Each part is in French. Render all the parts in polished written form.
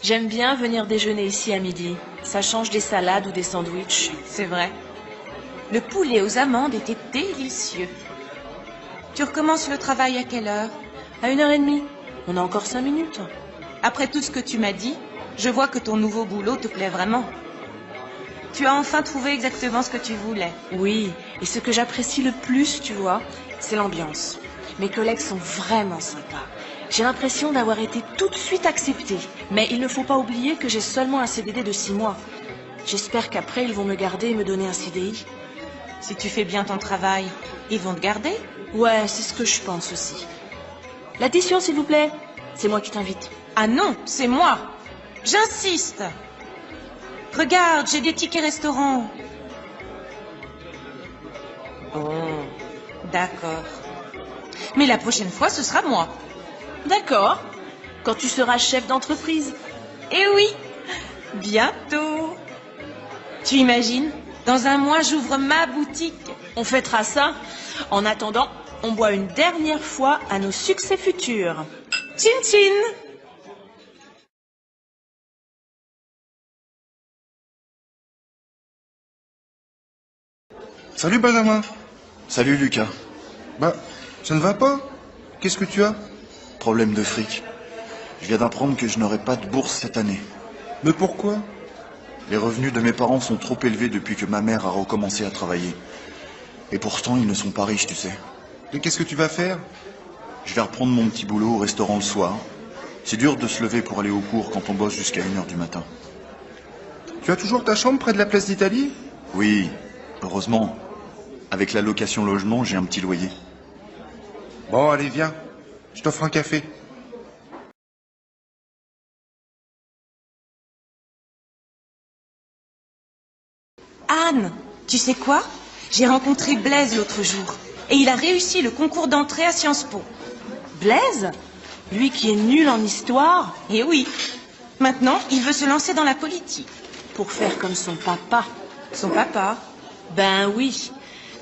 J'aime bien venir déjeuner ici à midi. Ça change des salades ou des sandwichs. C'est vrai. Le poulet aux amandes était délicieux. Tu recommences le travail à quelle heure? À 1h30. On a encore 5 minutes. Après tout ce que tu m'as dit, je vois que ton nouveau boulot te plaît vraiment. Tu as enfin trouvé exactement ce que tu voulais. Oui, et ce que j'apprécie le plus, tu vois, c'est l'ambiance. Mes collègues sont vraiment sympas. J'ai l'impression d'avoir été tout de suite acceptée. Mais il ne faut pas oublier que j'ai seulement un CDD de 6 mois. J'espère qu'après, ils vont me garder et me donner un CDI. Si tu fais bien ton travail, ils vont te garder? Ouais, c'est ce que je pense aussi. L'addition, s'il vous plaît. C'est moi qui t'invite. Ah non, c'est moi. J'insiste. Regarde, j'ai des tickets restaurants. Oh, d'accord. Mais la prochaine fois, ce sera moi. D'accord. Quand tu seras chef d'entreprise. Eh oui, bientôt. Tu imagines? Dans un mois, j'ouvre ma boutique. On fêtera ça. En attendant, on boit une dernière fois à nos succès futurs. Tchin tchin. Salut Benjamin. Salut Lucas. Bah, ça ne va pas? Qu'est-ce que tu as? Problème de fric. Je viens d'apprendre que je n'aurai pas de bourse cette année. Mais pourquoi? Les revenus de mes parents sont trop élevés depuis que ma mère a recommencé à travailler. Et pourtant, ils ne sont pas riches, tu sais. Et qu'est-ce que tu vas faire? Je vais reprendre mon petit boulot au restaurant le soir. C'est dur de se lever pour aller au cours quand on bosse jusqu'à 1h du matin. Tu as toujours ta chambre près de la place d'Italie? Oui, heureusement. Avec la location logement, j'ai un petit loyer. Bon, allez, viens. Je t'offre un café. Anne, tu sais quoi? J'ai rencontré Blaise l'autre jour. Et il a réussi le concours d'entrée à Sciences Po. Blaise? Lui qui est nul en histoire? Et oui. Maintenant, il veut se lancer dans la politique. Pour faire comme son papa. Son papa? Ben oui.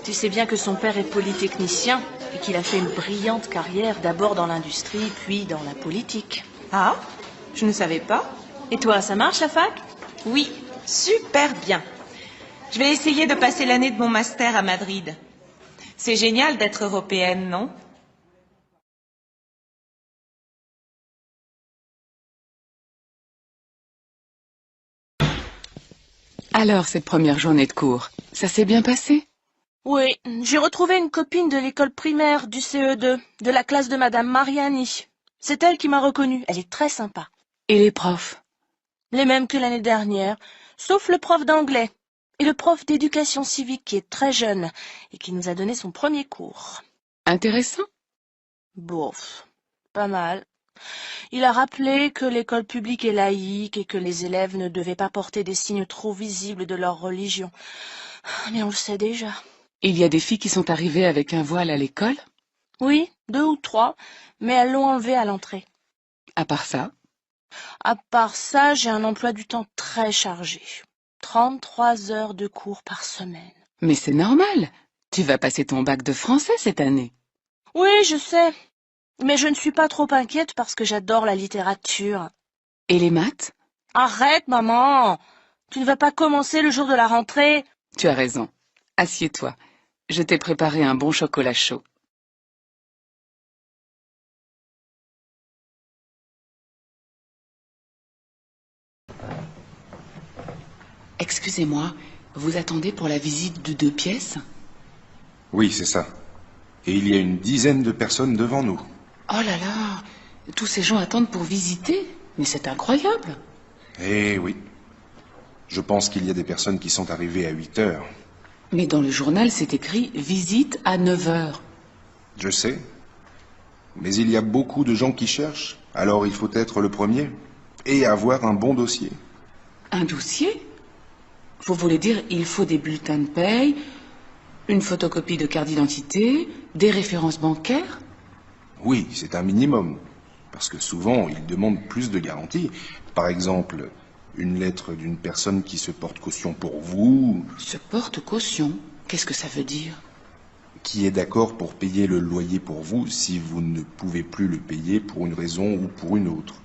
Tu sais bien que son père est polytechnicien et qu'il a fait une brillante carrière d'abord dans l'industrie puis dans la politique. Ah, je ne savais pas. Et toi, ça marche la fac? Oui, super bien. Je vais essayer de passer l'année de mon master à Madrid. C'est génial d'être européenne, non? Alors, cette première journée de cours, ça s'est bien passé? Oui, j'ai retrouvé une copine de l'école primaire du CE2, de la classe de Madame Mariani. C'est elle qui m'a reconnue. Elle est très sympa. Et les profs? Les mêmes que l'année dernière, sauf le prof d'anglais et le prof d'éducation civique qui est très jeune et qui nous a donné son premier cours. Intéressant? Bof, pas mal. Il a rappelé que l'école publique est laïque et que les élèves ne devaient pas porter des signes trop visibles de leur religion. Mais on le sait déjà. Il y a des filles qui sont arrivées avec un voile à l'école? Oui, 2 ou 3, mais elles l'ont enlevé à l'entrée. À part ça? À part ça, j'ai un emploi du temps très chargé. 33 heures de cours par semaine. Mais c'est normal. Tu vas passer ton bac de français cette année. Oui, je sais. Mais je ne suis pas trop inquiète parce que j'adore la littérature. Et les maths? Arrête, maman! Tu ne vas pas commencer le jour de la rentrée? Tu as raison. Assieds-toi. Je t'ai préparé un bon chocolat chaud. Excusez-moi, vous attendez pour la visite de 2 pièces? Oui, c'est ça. Et il y a une dizaine de personnes devant nous. Oh là là, tous ces gens attendent pour visiter? Mais c'est incroyable. Eh oui. Je pense qu'il y a des personnes qui sont arrivées à 8 heures. Mais dans le journal, c'est écrit « Visite à 9 heures ». Je sais. Mais il y a beaucoup de gens qui cherchent. Alors il faut être le premier. Et avoir un bon dossier. Un dossier? Vous voulez dire il faut des bulletins de paye, une photocopie de carte d'identité, des références bancaires? Oui, c'est un minimum. Parce que souvent, ils demandent plus de garanties. Par exemple, une lettre d'une personne qui se porte caution pour vous. Se porte caution? Qu'est-ce que ça veut dire? Qui est d'accord pour payer le loyer pour vous si vous ne pouvez plus le payer pour une raison ou pour une autre.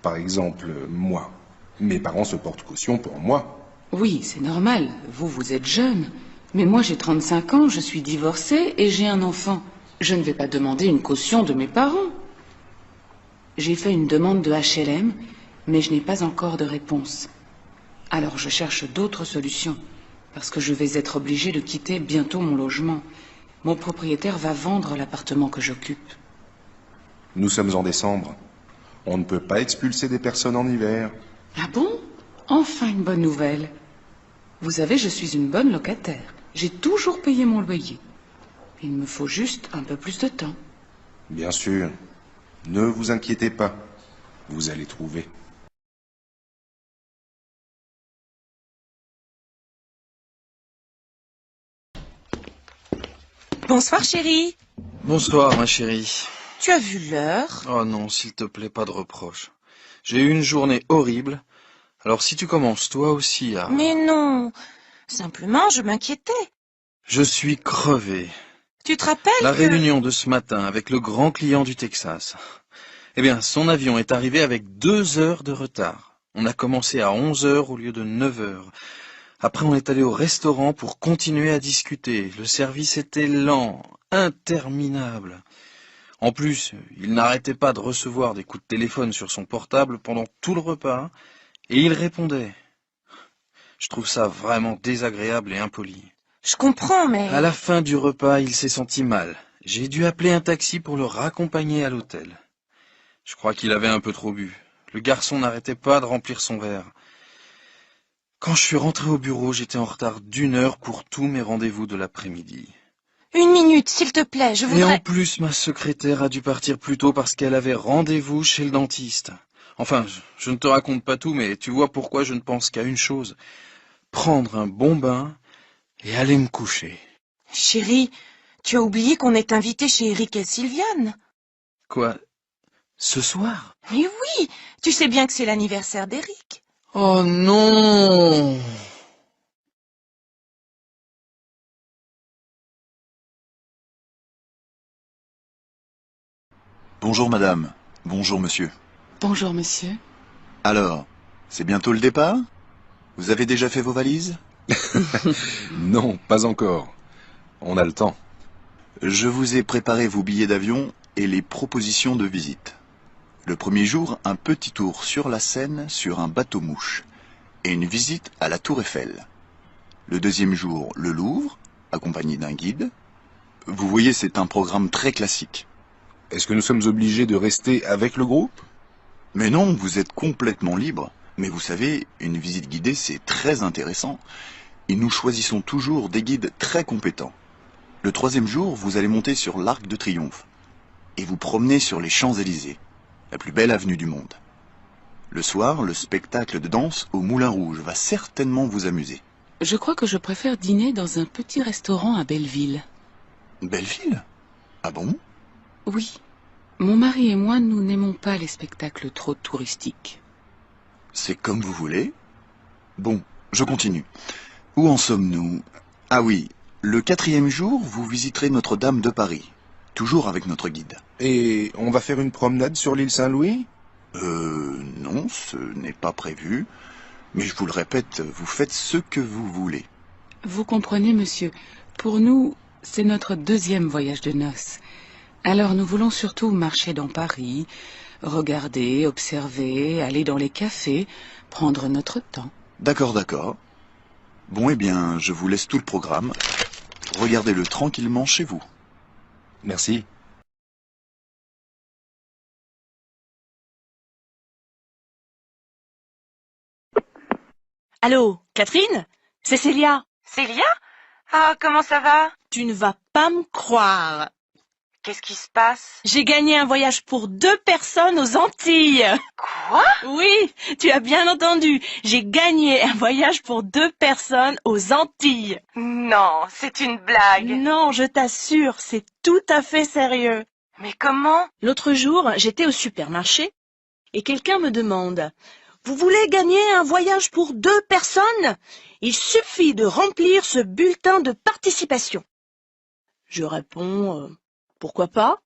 Par exemple, moi. Mes parents se portent caution pour moi. Oui, c'est normal. Vous êtes jeune. Mais moi, j'ai 35 ans, je suis divorcée et j'ai un enfant. Je ne vais pas demander une caution de mes parents. J'ai fait une demande de HLM, mais je n'ai pas encore de réponse. Alors je cherche d'autres solutions, parce que je vais être obligée de quitter bientôt mon logement. Mon propriétaire va vendre l'appartement que j'occupe. Nous sommes en décembre. On ne peut pas expulser des personnes en hiver. Ah bon? Enfin une bonne nouvelle. Vous savez, je suis une bonne locataire. J'ai toujours payé mon loyer. Il me faut juste un peu plus de temps. Bien sûr. Ne vous inquiétez pas. Vous allez trouver. Bonsoir, chérie. Bonsoir, ma chérie. Tu as vu l'heure? Oh non, s'il te plaît, pas de reproches. J'ai eu une journée horrible. Alors si tu commences toi aussi à... Mais non. Simplement, je m'inquiétais. Je suis crevé. Tu te rappelles La que... réunion de ce matin avec le grand client du Texas. Eh bien, son avion est arrivé avec 2 heures de retard. On a commencé à 11 heures au lieu de 9 heures. Après, on est allé au restaurant pour continuer à discuter. Le service était lent, interminable. En plus, il n'arrêtait pas de recevoir des coups de téléphone sur son portable pendant tout le repas, et il répondait. Je trouve ça vraiment désagréable et impoli. Je comprends, mais... À la fin du repas, il s'est senti mal. J'ai dû appeler un taxi pour le raccompagner à l'hôtel. Je crois qu'il avait un peu trop bu. Le garçon n'arrêtait pas de remplir son verre. Quand je suis rentré au bureau, j'étais en retard d'1 heure pour tous mes rendez-vous de l'après-midi. 1 minute, s'il te plaît, je Et en voudrais... plus, ma secrétaire a dû partir plus tôt parce qu'elle avait rendez-vous chez le dentiste. Enfin, je ne te raconte pas tout, mais tu vois pourquoi je ne pense qu'à une chose. Prendre un bon bain et aller me coucher. Chérie, tu as oublié qu'on est invité chez Eric et Sylviane. Quoi? Ce soir? Mais oui, tu sais bien que c'est l'anniversaire d'Eric. Oh non! Bonjour madame, bonjour monsieur. Bonjour, monsieur. Alors, c'est bientôt le départ? Vous avez déjà fait vos valises? Non, pas encore. On a le temps. Je vous ai préparé vos billets d'avion et les propositions de visite. Le premier jour, un petit tour sur la Seine sur un bateau-mouche et une visite à la Tour Eiffel. Le deuxième jour, le Louvre, accompagné d'un guide. Vous voyez, c'est un programme très classique. Est-ce que nous sommes obligés de rester avec le groupe? Mais non, vous êtes complètement libre. Mais vous savez, une visite guidée, c'est très intéressant. Et nous choisissons toujours des guides très compétents. Le troisième jour, vous allez monter sur l'Arc de Triomphe et vous promener sur les Champs-Élysées, la plus belle avenue du monde. Le soir, le spectacle de danse au Moulin Rouge va certainement vous amuser. Je crois que je préfère dîner dans un petit restaurant à Belleville. Belleville? Ah bon? Oui. Mon mari et moi, nous n'aimons pas les spectacles trop touristiques. C'est comme vous voulez. Bon, je continue. Où en sommes-nous? Ah oui, le quatrième jour, vous visiterez Notre-Dame de Paris, toujours avec notre guide. Et on va faire une promenade sur l'île Saint-Louis? Non, ce n'est pas prévu. Mais je vous le répète, vous faites ce que vous voulez. Vous comprenez, monsieur, pour nous, c'est notre deuxième voyage de noces. Alors nous voulons surtout marcher dans Paris, regarder, observer, aller dans les cafés, prendre notre temps. D'accord, d'accord. Bon, eh bien, je vous laisse tout le programme. Regardez-le tranquillement chez vous. Merci. Allô, Catherine? C'est Célia. Célia? Ah, comment ça va? Tu ne vas pas me croire. Qu'est-ce qui se passe? J'ai gagné un voyage pour 2 personnes aux Antilles. Quoi? Oui, tu as bien entendu. J'ai gagné un voyage pour 2 personnes aux Antilles. Non, c'est une blague. Non, je t'assure, c'est tout à fait sérieux. Mais comment? L'autre jour, j'étais au supermarché et quelqu'un me demande « Vous voulez gagner un voyage pour 2 personnes? Il suffit de remplir ce bulletin de participation. » Je réponds pourquoi pas?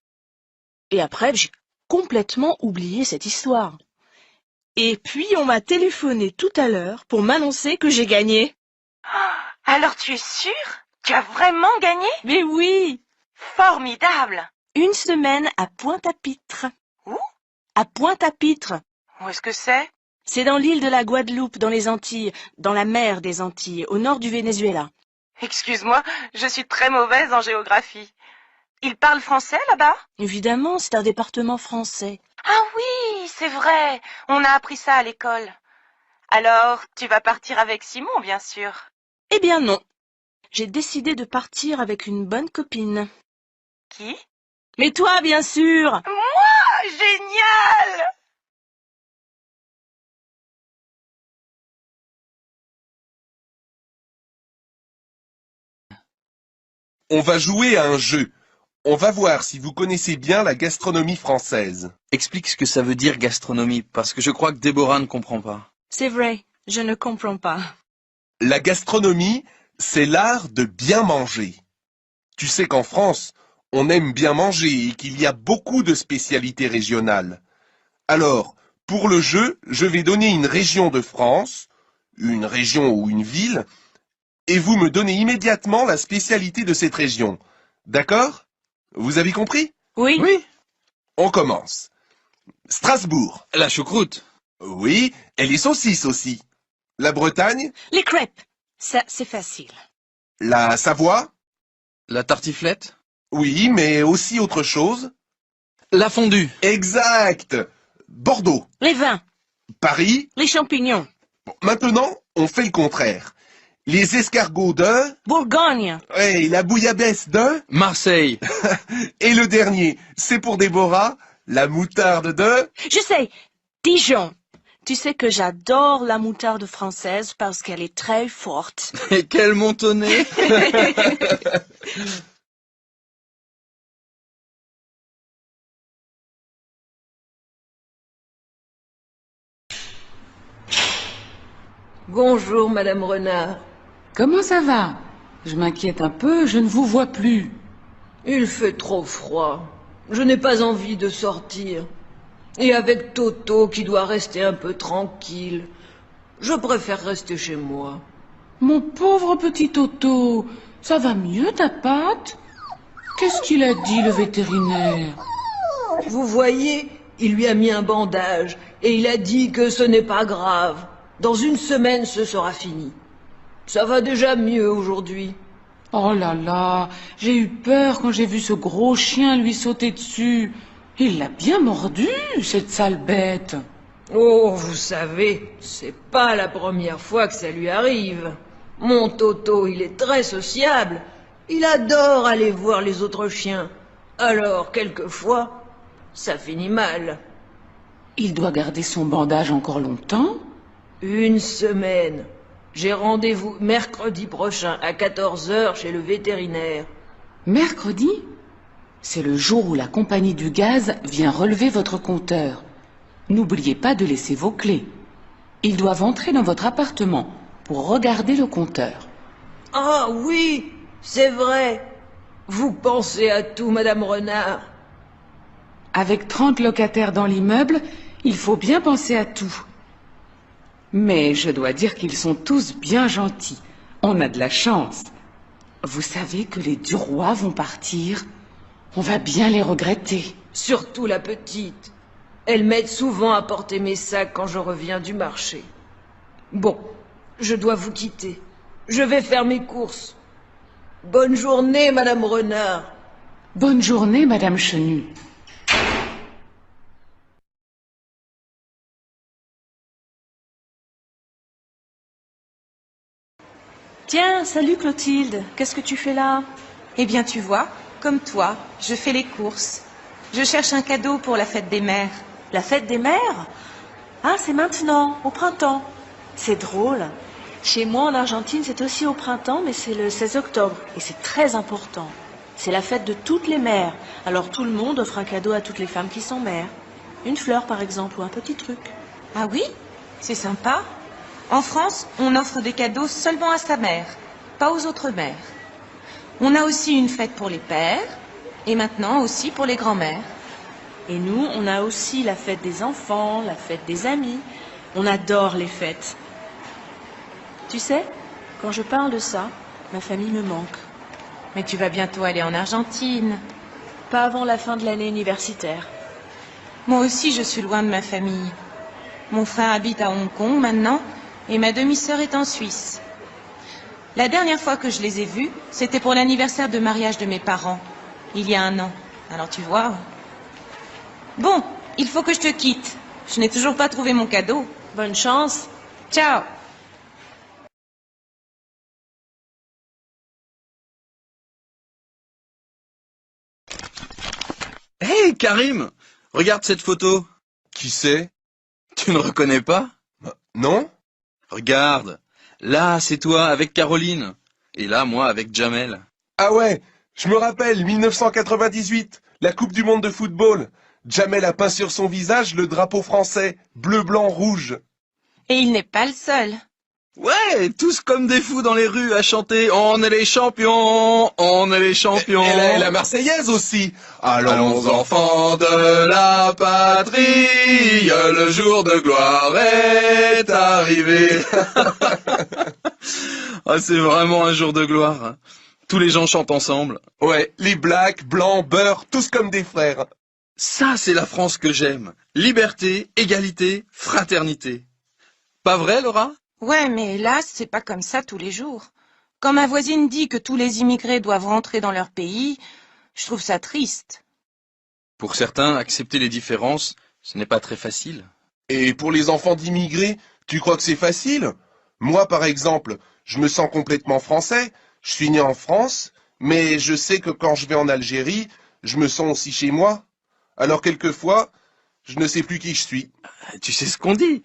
Et après, j'ai complètement oublié cette histoire. Et puis on m'a téléphoné tout à l'heure pour m'annoncer que j'ai gagné. Alors tu es sûre? Tu as vraiment gagné? Mais oui! Formidable! Une semaine à Pointe-à-Pitre. Où? À Pointe-à-Pitre. Où est-ce que c'est? C'est dans l'île de la Guadeloupe, dans les Antilles, dans la mer des Antilles, au nord du Venezuela. Excuse-moi, je suis très mauvaise en géographie. Ils parlent français là-bas? Évidemment, c'est un département français. Ah oui, c'est vrai. On a appris ça à l'école. Alors, tu vas partir avec Simon, bien sûr. Eh bien non. J'ai décidé de partir avec une bonne copine. Qui? Mais toi, bien sûr! Moi! Génial! On va jouer à un jeu. On va voir si vous connaissez bien la gastronomie française. Explique ce que ça veut dire gastronomie, parce que je crois que Déborah ne comprend pas. C'est vrai, je ne comprends pas. La gastronomie, c'est l'art de bien manger. Tu sais qu'en France, on aime bien manger et qu'il y a beaucoup de spécialités régionales. Alors, pour le jeu, je vais donner une région de France, une région ou une ville, et vous me donnez immédiatement la spécialité de cette région. D'accord? Vous avez compris? Oui? Oui, On commence. Strasbourg. la choucroute. Oui, et les saucisses aussi. La Bretagne, Les crêpes. Ça, c'est facile. la Savoie, La tartiflette. oui, mais aussi autre chose. La fondue. Exact. Bordeaux, Les vins. Paris. Les champignons. Bon, maintenant, on fait le contraire. Les escargots de, Bourgogne. et la bouillabaisse de, Marseille. et le dernier, c'est pour Déborah, la moutarde de. Je sais, Dijon. Tu sais que j'adore la moutarde française parce qu'elle est très forte. Et quel montonnet. Bonjour, Madame Renard. Comment ça va? Je m'inquiète un peu, je ne vous vois plus. Il fait trop froid. Je n'ai pas envie de sortir. Et avec Toto qui doit rester un peu tranquille, je préfère rester chez moi. Mon pauvre petit Toto, ça va mieux ta patte? Qu'est-ce qu'il a dit le vétérinaire? Vous voyez, il lui a mis un bandage et il a dit que ce n'est pas grave. Dans une semaine, ce sera fini. Ça va déjà mieux aujourd'hui. Oh là là, j'ai eu peur quand j'ai vu ce gros chien lui sauter dessus. Il l'a bien mordu, cette sale bête. Oh, vous savez, c'est pas la première fois que ça lui arrive. Mon Toto, il est très sociable. Il adore aller voir les autres chiens. Alors, quelquefois, ça finit mal. Il doit garder son bandage encore longtemps? Une semaine. J'ai rendez-vous mercredi prochain à 14 h chez le vétérinaire. Mercredi? C'est le jour où la compagnie du gaz vient relever votre compteur. N'oubliez pas de laisser vos clés. Ils doivent entrer dans votre appartement pour regarder le compteur. Ah oui, c'est vrai. Vous pensez à tout, Madame Renard. Avec 30 locataires dans l'immeuble, il faut bien penser à tout. Mais je dois dire qu'ils sont tous bien gentils. On a de la chance. Vous savez que les Duroy vont partir? On va bien les regretter. Surtout la petite. Elle m'aide souvent à porter mes sacs quand je reviens du marché. Bon, je dois vous quitter. Je vais faire mes courses. Bonne journée, Madame Renard. Bonne journée, Madame Chenu. Tiens, salut Clotilde. Qu'est-ce que tu fais là? Eh bien, tu vois, comme toi, je fais les courses. Je cherche un cadeau pour la fête des mères. La fête des mères? Ah, c'est maintenant, au printemps. C'est drôle. Chez moi en Argentine, c'est aussi au printemps, mais c'est le 16 octobre. Et c'est très important. C'est la fête de toutes les mères. Alors tout le monde offre un cadeau à toutes les femmes qui sont mères. Une fleur, par exemple, ou un petit truc. Ah oui? C'est sympa. En France, on offre des cadeaux seulement à sa mère, pas aux autres mères. On a aussi une fête pour les pères, et maintenant aussi pour les grands-mères. Et nous, on a aussi la fête des enfants, la fête des amis. On adore les fêtes. Tu sais, quand je parle de ça, ma famille me manque. Mais tu vas bientôt aller en Argentine. Pas avant la fin de l'année universitaire. Moi aussi, je suis loin de ma famille. Mon frère habite à Hong Kong maintenant, et ma demi-sœur est en Suisse. La dernière fois que je les ai vus, c'était pour l'anniversaire de mariage de mes parents, il y a 1 an. Alors tu vois. Bon, il faut que je te quitte. Je n'ai toujours pas trouvé mon cadeau. Bonne chance. Ciao. Hé, Karim! Regarde cette photo. Qui c'est? Tu ne reconnais pas? Non? Regarde. Là, c'est toi avec Caroline. Et là, moi avec Jamel. Ah ouais, je me rappelle, 1998, la Coupe du Monde de football. Jamel a peint sur son visage le drapeau français, bleu, blanc, rouge. Et il n'est pas le seul. Ouais, tous comme des fous dans les rues à chanter « On est les champions, on est les champions ». Et la Marseillaise aussi. Allons enfants de la patrie, le jour de gloire est arrivé. Ah, c'est vraiment un jour de gloire. Hein. Tous les gens chantent ensemble. Ouais, les blacks, blancs, beurre, tous comme des frères. Ça, c'est la France que j'aime. Liberté, égalité, fraternité. Pas vrai, Laura? Ouais, mais hélas, c'est pas comme ça tous les jours. Quand ma voisine dit que tous les immigrés doivent rentrer dans leur pays, je trouve ça triste. Pour certains, accepter les différences, ce n'est pas très facile. Et pour les enfants d'immigrés, tu crois que c'est facile? Moi, par exemple, je me sens complètement français. Je suis né en France, mais je sais que quand je vais en Algérie, je me sens aussi chez moi. Alors quelquefois, je ne sais plus qui je suis. Tu sais ce qu'on dit?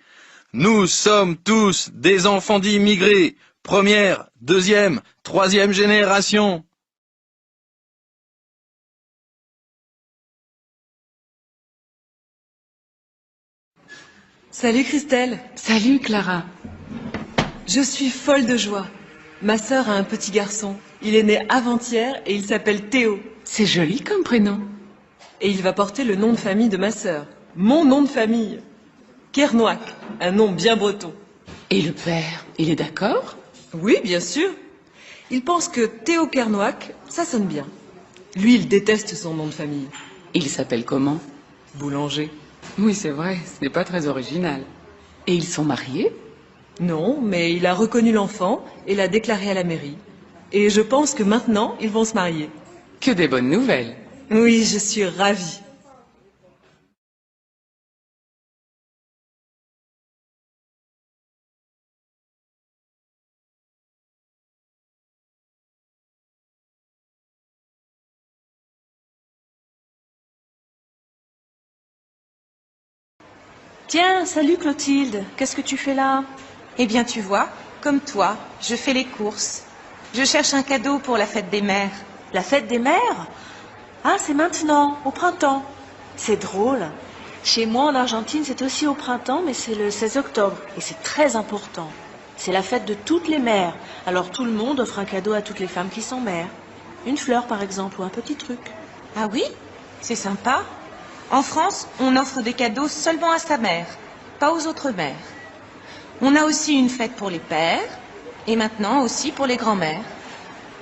Nous sommes tous des enfants d'immigrés. Première, deuxième, troisième génération. Salut Christelle, Salut, Clara. je suis folle de joie. Ma sœur a un petit garçon. Il est né avant-hier et il s'appelle Théo. C'est joli comme prénom. Et il va porter le nom de famille de ma sœur. Mon nom de famille. Kernouac, un nom bien breton. Et le père, il est d'accord? Oui, bien sûr. Il pense que Théo Kernouac, ça sonne bien. Lui, il déteste son nom de famille. Il s'appelle comment? Boulanger. Oui, c'est vrai, ce n'est pas très original. Et ils sont mariés? Non, mais il a reconnu l'enfant et l'a déclaré à la mairie. Et je pense que maintenant, ils vont se marier. Que des bonnes nouvelles. Oui, je suis ravie. Tiens, salut Clotilde. Qu'est-ce que tu fais là? Eh bien, tu vois, comme toi, je fais les courses. Je cherche un cadeau pour la fête des mères. La fête des mères? Ah, c'est maintenant, au printemps. C'est drôle. Chez moi en Argentine, c'est aussi au printemps, mais c'est le 16 octobre. Et c'est très important. C'est la fête de toutes les mères. Alors tout le monde offre un cadeau à toutes les femmes qui sont mères. Une fleur, par exemple, ou un petit truc. Ah oui? C'est sympa. En France, on offre des cadeaux seulement à sa mère, pas aux autres mères. On a aussi une fête pour les pères, et maintenant aussi pour les grands-mères.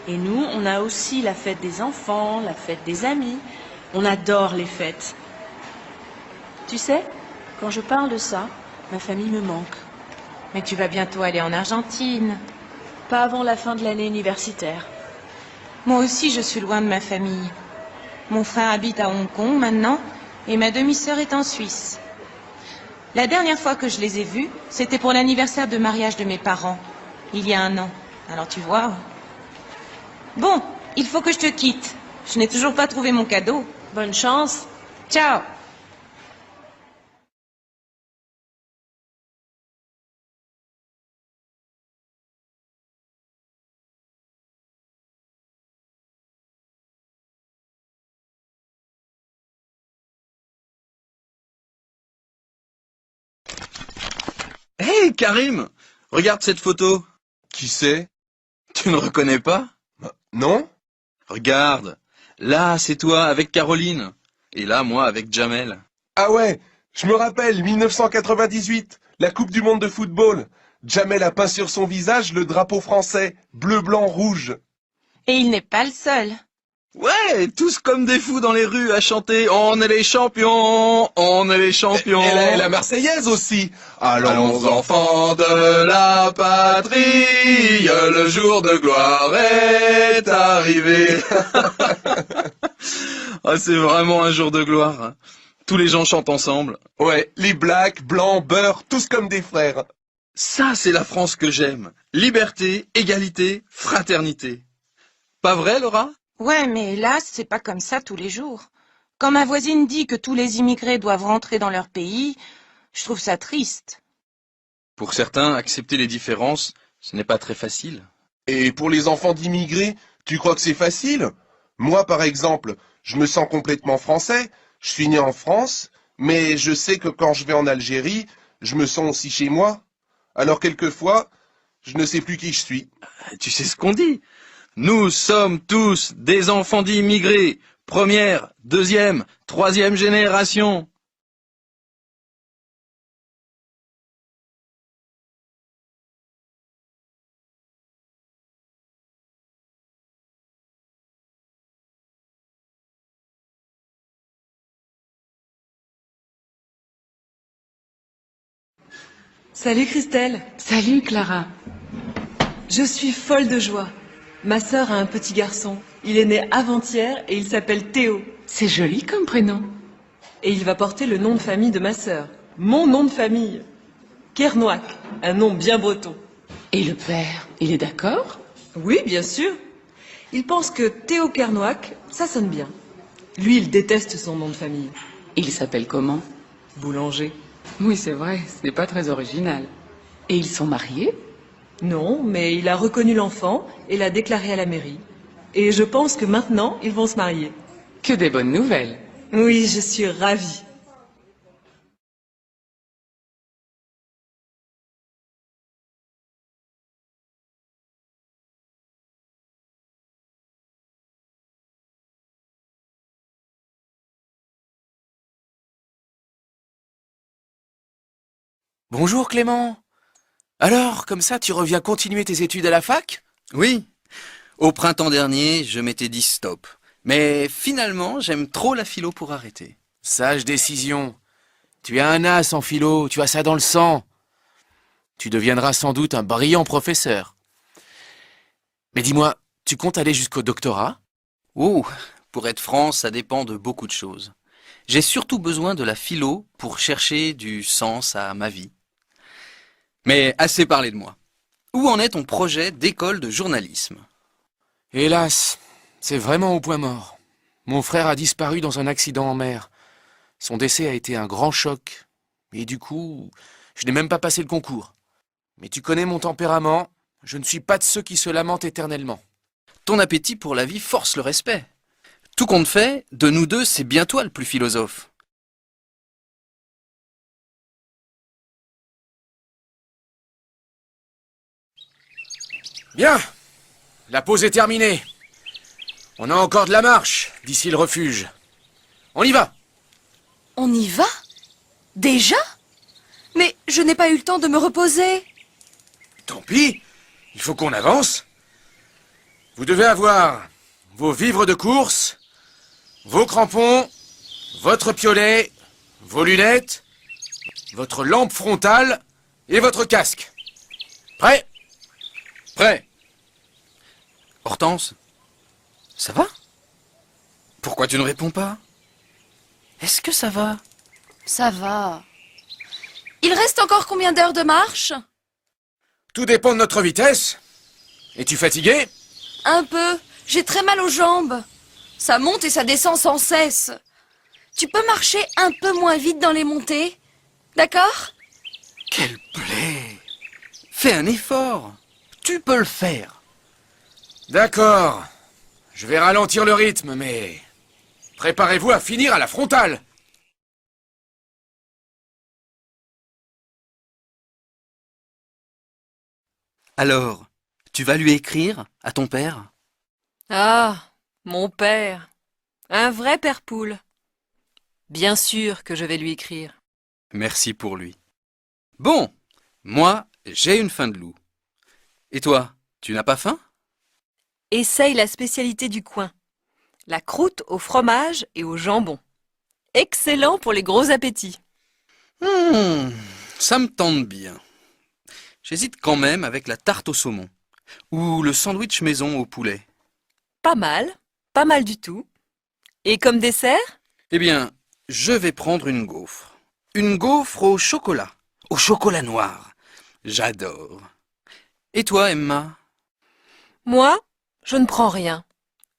Et nous, on a aussi la fête des enfants, la fête des amis. On adore les fêtes. Tu sais, quand je parle de ça, ma famille me manque. Mais tu vas bientôt aller en Argentine. Pas avant la fin de l'année universitaire. Moi aussi, je suis loin de ma famille. Mon frère habite à Hong Kong maintenant, et ma demi-sœur est en Suisse. La dernière fois que je les ai vus, c'était pour l'anniversaire de mariage de mes parents, il y a 1 an. Alors tu vois. Bon, il faut que je te quitte. Je n'ai toujours pas trouvé mon cadeau. Bonne chance. Ciao. Hé, Karim! Regarde cette photo. Qui c'est? Tu ne reconnais pas? Non? Regarde. Là, c'est toi avec Caroline. Et là, moi, avec Jamel. Ah ouais, je me rappelle, 1998, la Coupe du Monde de football. Jamel a peint sur son visage le drapeau français, bleu, blanc, rouge. Et il n'est pas le seul. Ouais, tous comme des fous dans les rues à chanter « On est les champions, on est les champions ». Et la Marseillaise aussi. Allons enfants de la patrie, le jour de gloire est arrivé. Ah, c'est vraiment un jour de gloire. Tous les gens chantent ensemble. Ouais, les blacks, blancs, beurre, tous comme des frères. Ça, c'est la France que j'aime. Liberté, égalité, fraternité. Pas vrai, Laura? Ouais, mais hélas, c'est pas comme ça tous les jours. Quand ma voisine dit que tous les immigrés doivent rentrer dans leur pays, je trouve ça triste. Pour certains, accepter les différences, ce n'est pas très facile. Et pour les enfants d'immigrés, tu crois que c'est facile? Moi, par exemple, je me sens complètement français. Je suis né en France, mais je sais que quand je vais en Algérie, je me sens aussi chez moi. Alors quelquefois, je ne sais plus qui je suis. Tu sais ce qu'on dit? Nous sommes tous des enfants d'immigrés. Première, deuxième, troisième génération. Salut Christelle. Salut Clara. Je suis folle de joie. Ma sœur a un petit garçon. Il est né avant-hier et il s'appelle Théo. C'est joli comme prénom. Et il va porter le nom de famille de ma sœur. Mon nom de famille. Kernouac, un nom bien breton. Et le père, il est d'accord? Oui, bien sûr. Il pense que Théo Kernouac, ça sonne bien. Lui, il déteste son nom de famille. Il s'appelle comment? Boulanger. Oui, c'est vrai, ce n'est pas très original. Et ils sont mariés? Non, mais il a reconnu l'enfant et l'a déclaré à la mairie. Et je pense que maintenant, ils vont se marier. Que des bonnes nouvelles. Oui, je suis ravie. Bonjour Clément. Alors, comme ça, tu reviens continuer tes études à la fac? Oui, au printemps dernier, je m'étais dit stop. Mais finalement, j'aime trop la philo pour arrêter. Sage décision. Tu es un as en philo, tu as ça dans le sang. Tu deviendras sans doute un brillant professeur. Mais dis-moi, tu comptes aller jusqu'au doctorat? Oh, pour être franc, ça dépend de beaucoup de choses. J'ai surtout besoin de la philo pour chercher du sens à ma vie. Mais assez parlé de moi. Où en est ton projet d'école de journalisme? Hélas, c'est vraiment au point mort. Mon frère a disparu dans un accident en mer. Son décès a été un grand choc. Et du coup, je n'ai même pas passé le concours. Mais tu connais mon tempérament, je ne suis pas de ceux qui se lamentent éternellement. Ton appétit pour la vie force le respect. Tout compte fait, de nous deux, c'est bien toi le plus philosophe. Bien, la pause est terminée. On a encore de la marche d'ici le refuge. On y va. On y va? Déjà? Mais je n'ai pas eu le temps de me reposer. Tant pis, il faut qu'on avance. Vous devez avoir vos vivres de course, vos crampons, votre piolet, vos lunettes, votre lampe frontale et votre casque. Prêt? Prêt. Hortense, ça va? Pourquoi tu ne réponds pas? Est-ce que ça va? Ça va. Il reste encore combien d'heures de marche? Tout dépend de notre vitesse. Es-tu fatigué? Un peu. J'ai très mal aux jambes. Ça monte et ça descend sans cesse. Tu peux marcher un peu moins vite dans les montées? D'accord? Quelle plaie! Fais un effort. Tu peux le faire. D'accord. Je vais ralentir le rythme, mais... préparez-vous à finir à la frontale. Alors, tu vas lui écrire à ton père? Ah, mon père. Un vrai père poule. Bien sûr que je vais lui écrire. Merci pour lui. Bon, moi, j'ai une faim de loup. Et toi, tu n'as pas faim? Essaye la spécialité du coin. La croûte au fromage et au jambon. Excellent pour les gros appétits. Ça me tente bien. J'hésite quand même avec la tarte au saumon. Ou le sandwich maison au poulet. Pas mal du tout. Et comme dessert? Eh bien, je vais prendre une gaufre. Une gaufre au chocolat noir. J'adore. Et toi, Emma? Moi, je ne prends rien.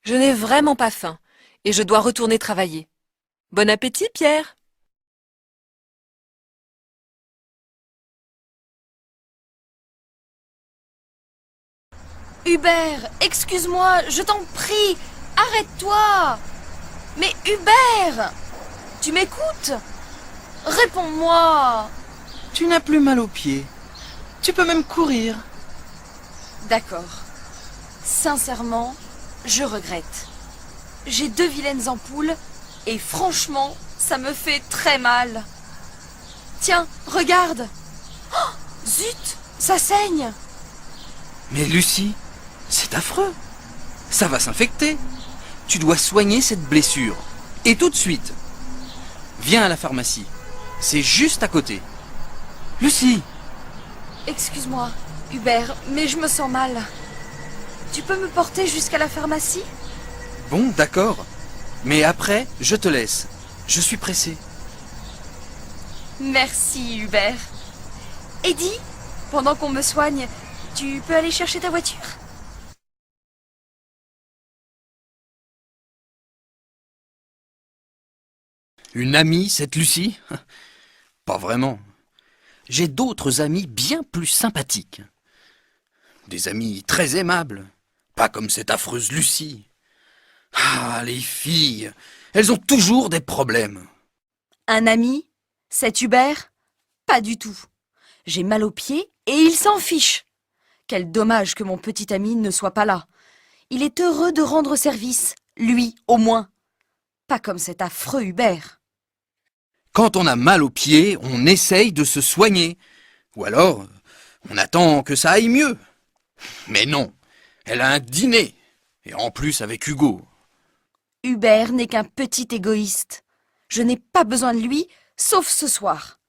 Je n'ai vraiment pas faim et je dois retourner travailler. Bon appétit, Pierre. Hubert, excuse-moi, je t'en prie, arrête-toi. Mais Hubert, tu m'écoutes? Réponds-moi. Tu n'as plus mal aux pieds. Tu peux même courir. D'accord. Sincèrement, je regrette. J'ai 2 vilaines ampoules et franchement, ça me fait très mal. Tiens, regarde. Oh, zut, ça saigne. Mais Lucie, c'est affreux. Ça va s'infecter. Tu dois soigner cette blessure. Et tout de suite. Viens à la pharmacie. C'est juste à côté. Lucie! Excuse-moi, Hubert, mais je me sens mal. Tu peux me porter jusqu'à la pharmacie? Bon, d'accord. Mais après, je te laisse. Je suis pressé. Merci, Hubert. Eddie, pendant qu'on me soigne, tu peux aller chercher ta voiture? Une amie, cette Lucie? Pas vraiment. J'ai d'autres amis bien plus sympathiques. Des amis très aimables. Pas comme cette affreuse Lucie. Ah, les filles, elles ont toujours des problèmes. Un ami? C'est Hubert? Pas du tout. J'ai mal aux pieds et il s'en fiche. Quel dommage que mon petit ami ne soit pas là. Il est heureux de rendre service, lui au moins. Pas comme cet affreux Hubert. Quand on a mal aux pieds, on essaye de se soigner. Ou alors, on attend que ça aille mieux. Mais non, elle a un dîner. Et en plus avec Hugo. Hubert n'est qu'un petit égoïste. Je n'ai pas besoin de lui, sauf ce soir.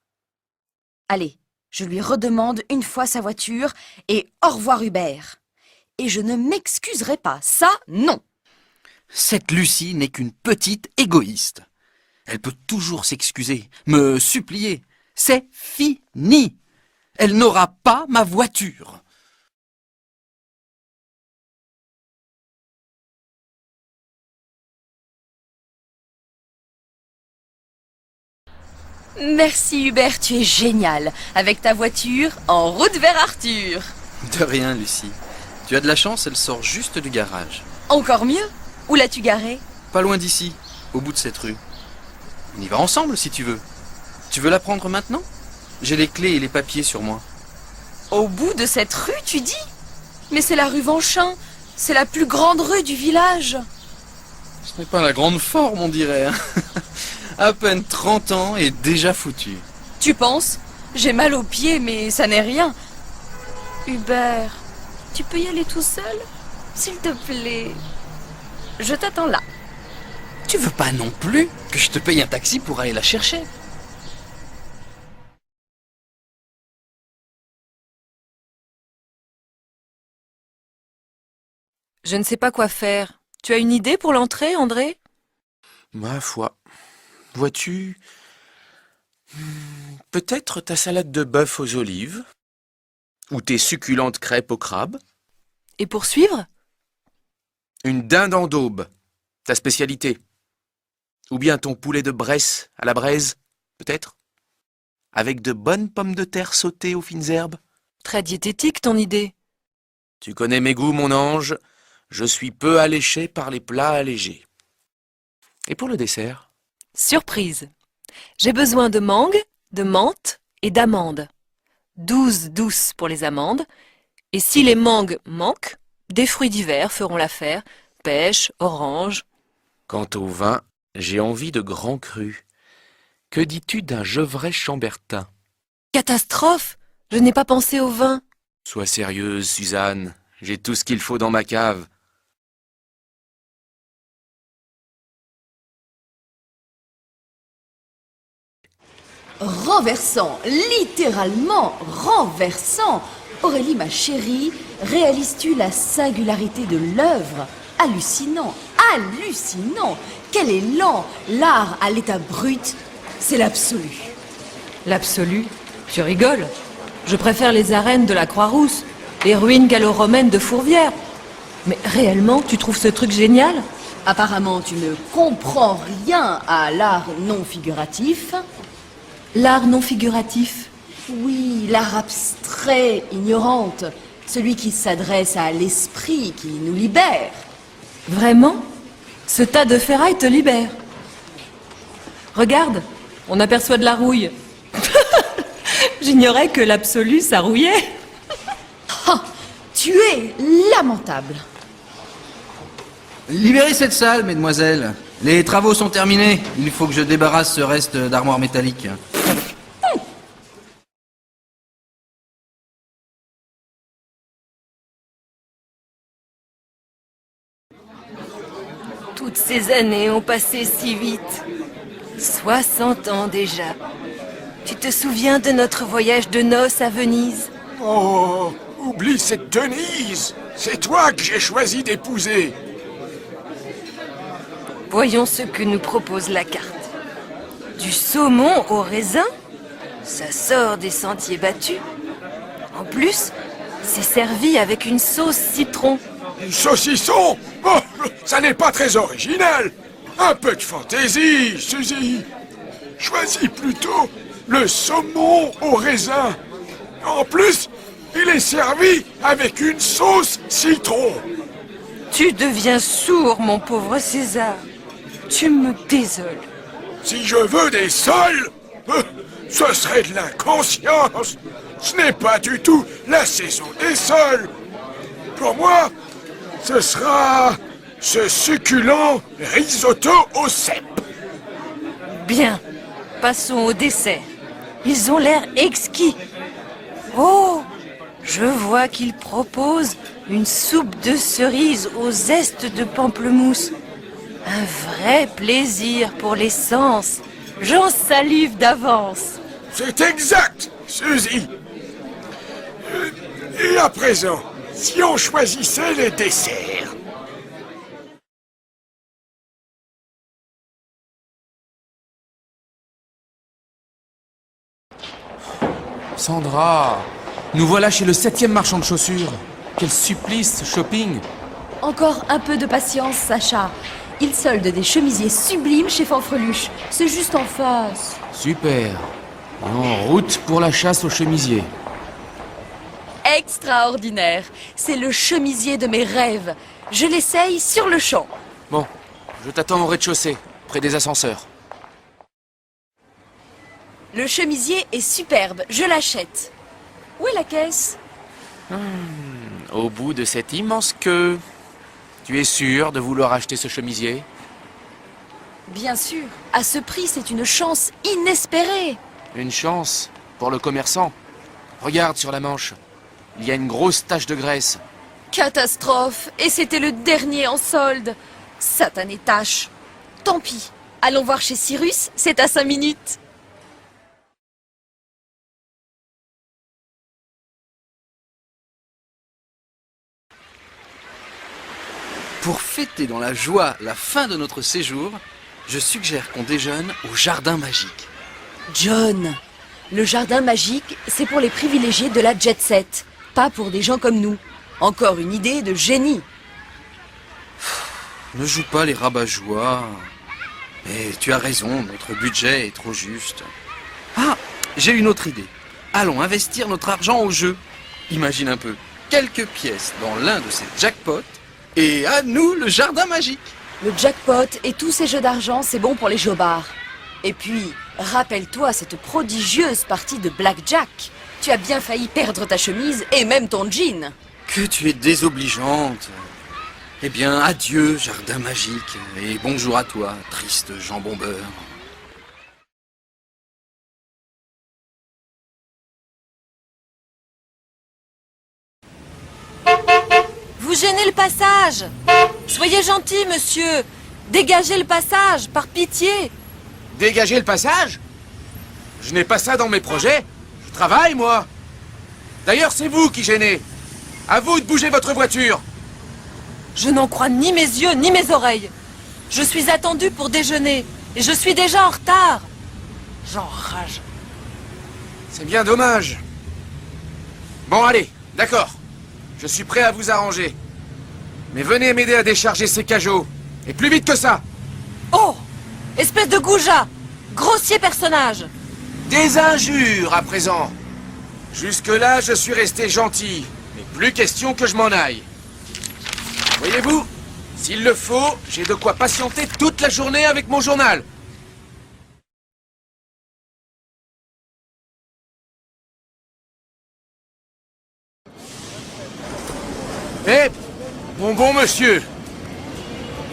Allez, je lui redemande une fois sa voiture et au revoir Hubert. Et je ne m'excuserai pas, ça non. Cette Lucie n'est qu'une petite égoïste. Elle peut toujours s'excuser, me supplier. C'est fini. Elle n'aura pas ma voiture. Merci Hubert, tu es génial. Avec ta voiture, en route vers Arthur. De rien, Lucie. Tu as de la chance, elle sort juste du garage. Encore mieux. Où l'as-tu garée? Pas loin d'ici, au bout de cette rue. On y va ensemble si tu veux. Tu veux la prendre maintenant? J'ai les clés et les papiers sur moi. Au bout de cette rue, tu dis? Mais c'est la rue Vanchin. C'est la plus grande rue du village. Ce n'est pas la grande forme, on dirait. À peine 30 ans et déjà foutu. Tu penses? J'ai mal aux pieds, mais ça n'est rien. Hubert, tu peux y aller tout seul? S'il te plaît. Je t'attends là. Tu veux pas non plus que je te paye un taxi pour aller la chercher? Je ne sais pas quoi faire. Tu as une idée pour l'entrée, André? Ma foi. Vois-tu, peut-être ta salade de bœuf aux olives? Ou tes succulentes crêpes au crabe? Et pour suivre? Une dinde en daube, ta spécialité. Ou bien ton poulet de Bresse à la braise, peut-être? Avec de bonnes pommes de terre sautées aux fines herbes? Très diététique, ton idée. Tu connais mes goûts, mon ange. Je suis peu alléché par les plats allégés. Et pour le dessert? Surprise. J'ai besoin de mangue, de menthe et d'amandes. 12 douces pour les amandes. Et si les mangues manquent, des fruits d'hiver feront l'affaire. Pêche, orange. Quant au vin, j'ai envie de grand cru. Que dis-tu d'un Gevrey Chambertin? Catastrophe! Je n'ai pas pensé au vin. Sois sérieuse, Suzanne. J'ai tout ce qu'il faut dans ma cave. Renversant, littéralement renversant. Aurélie, ma chérie, réalises-tu la singularité de l'œuvre? Hallucinant, hallucinant. Quel élan! L'art à l'état brut, c'est l'absolu. L'absolu? Tu rigoles? Je préfère les arènes de la Croix-Rousse, les ruines gallo-romaines de Fourvière. Mais réellement, tu trouves ce truc génial? Apparemment, tu ne comprends rien à l'art non figuratif. L'art non figuratif? Oui, l'art abstrait, ignorante. Celui qui s'adresse à l'esprit, qui nous libère. Vraiment? Ce tas de ferraille te libère. Regarde, on aperçoit de la rouille. J'ignorais que l'absolu, ça rouillait. Ah, tu es lamentable. Libérez cette salle, mesdemoiselles. Les travaux sont terminés. Il faut que je débarrasse ce reste d'armoire métallique. Toutes ces années ont passé si vite. 60 ans déjà. Tu te souviens de notre voyage de noces à Venise? Oh, oublie cette Denise. C'est toi que j'ai choisi d'épouser. Voyons ce que nous propose la carte. Du saumon au raisin? Ça sort des sentiers battus. En plus, c'est servi avec une sauce citron. Saucisson? Oh, ça n'est pas très original. Un peu de fantaisie, Suzy. Choisis plutôt le saumon au raisin. En plus, il est servi avec une sauce citron. Tu deviens sourd, mon pauvre César. Tu me désoles. Si je veux des sols, ce serait de l'inconscience. Ce n'est pas du tout la saison des sols. Pour moi, ce sera ce succulent risotto au cèpe. Bien, passons au dessert. Ils ont l'air exquis. Oh, je vois qu'ils proposent une soupe de cerises au zeste de pamplemousse. Un vrai plaisir pour les sens. J'en salive d'avance. C'est exact, Suzy. Et à présent, si on choisissait les desserts? Sandra, nous voilà chez le 7e marchand de chaussures. Quel supplice, ce shopping. Encore un peu de patience, Sacha. Il solde des chemisiers sublimes chez Fanfreluche. C'est juste en face. Super. En route pour la chasse aux chemisiers. Extraordinaire. C'est le chemisier de mes rêves. Je l'essaye sur le champ. Bon, je t'attends au rez-de-chaussée, près des ascenseurs. Le chemisier est superbe. Je l'achète. Où est la caisse? Au bout de cette immense queue. Tu es sûr de vouloir acheter ce chemisier? Bien sûr. À ce prix, c'est une chance inespérée. Une chance pour le commerçant. Regarde sur la manche. Il y a une grosse tache de graisse. Catastrophe. Et c'était le dernier en solde. Satanée tâche. Tant pis. Allons voir chez Cyrus, c'est à 5 minutes. Pour fêter dans la joie la fin de notre séjour, je suggère qu'on déjeune au jardin magique. John, le jardin magique, c'est pour les privilégiés de la jet set, pas pour des gens comme nous. Encore une idée de génie. Ne joue pas les rabat-joie. Mais tu as raison, notre budget est trop juste. Ah, j'ai une autre idée. Allons investir notre argent au jeu. Imagine un peu, quelques pièces dans l'un de ces jackpots, et à nous le jardin magique. Le jackpot et tous ces jeux d'argent, c'est bon pour les jobards. Et puis, rappelle-toi cette prodigieuse partie de blackjack. Tu as bien failli perdre ta chemise et même ton jean. Que tu es désobligeante. Eh bien, adieu, jardin magique, et bonjour à toi, triste jambon beurre. gênez le passage. Soyez gentil, monsieur. Dégagez le passage, par pitié. Dégager le passage? Je n'ai pas ça dans mes projets. Je travaille, moi. D'ailleurs, c'est vous qui gênez. À vous de bouger votre voiture. Je n'en crois ni mes yeux, ni mes oreilles. Je suis attendue pour déjeuner, et je suis déjà en retard. J'enrage. C'est bien dommage. Bon, allez, d'accord. Je suis prêt à vous arranger. Mais venez m'aider à décharger ces cajots. Et plus vite que ça. Oh! Espèce de goujat! Grossier personnage! Des injures à présent. Jusque-là, je suis resté gentil. Mais plus question que je m'en aille. Voyez-vous, s'il le faut, j'ai de quoi patienter toute la journée avec mon journal. Eh, mon bon monsieur,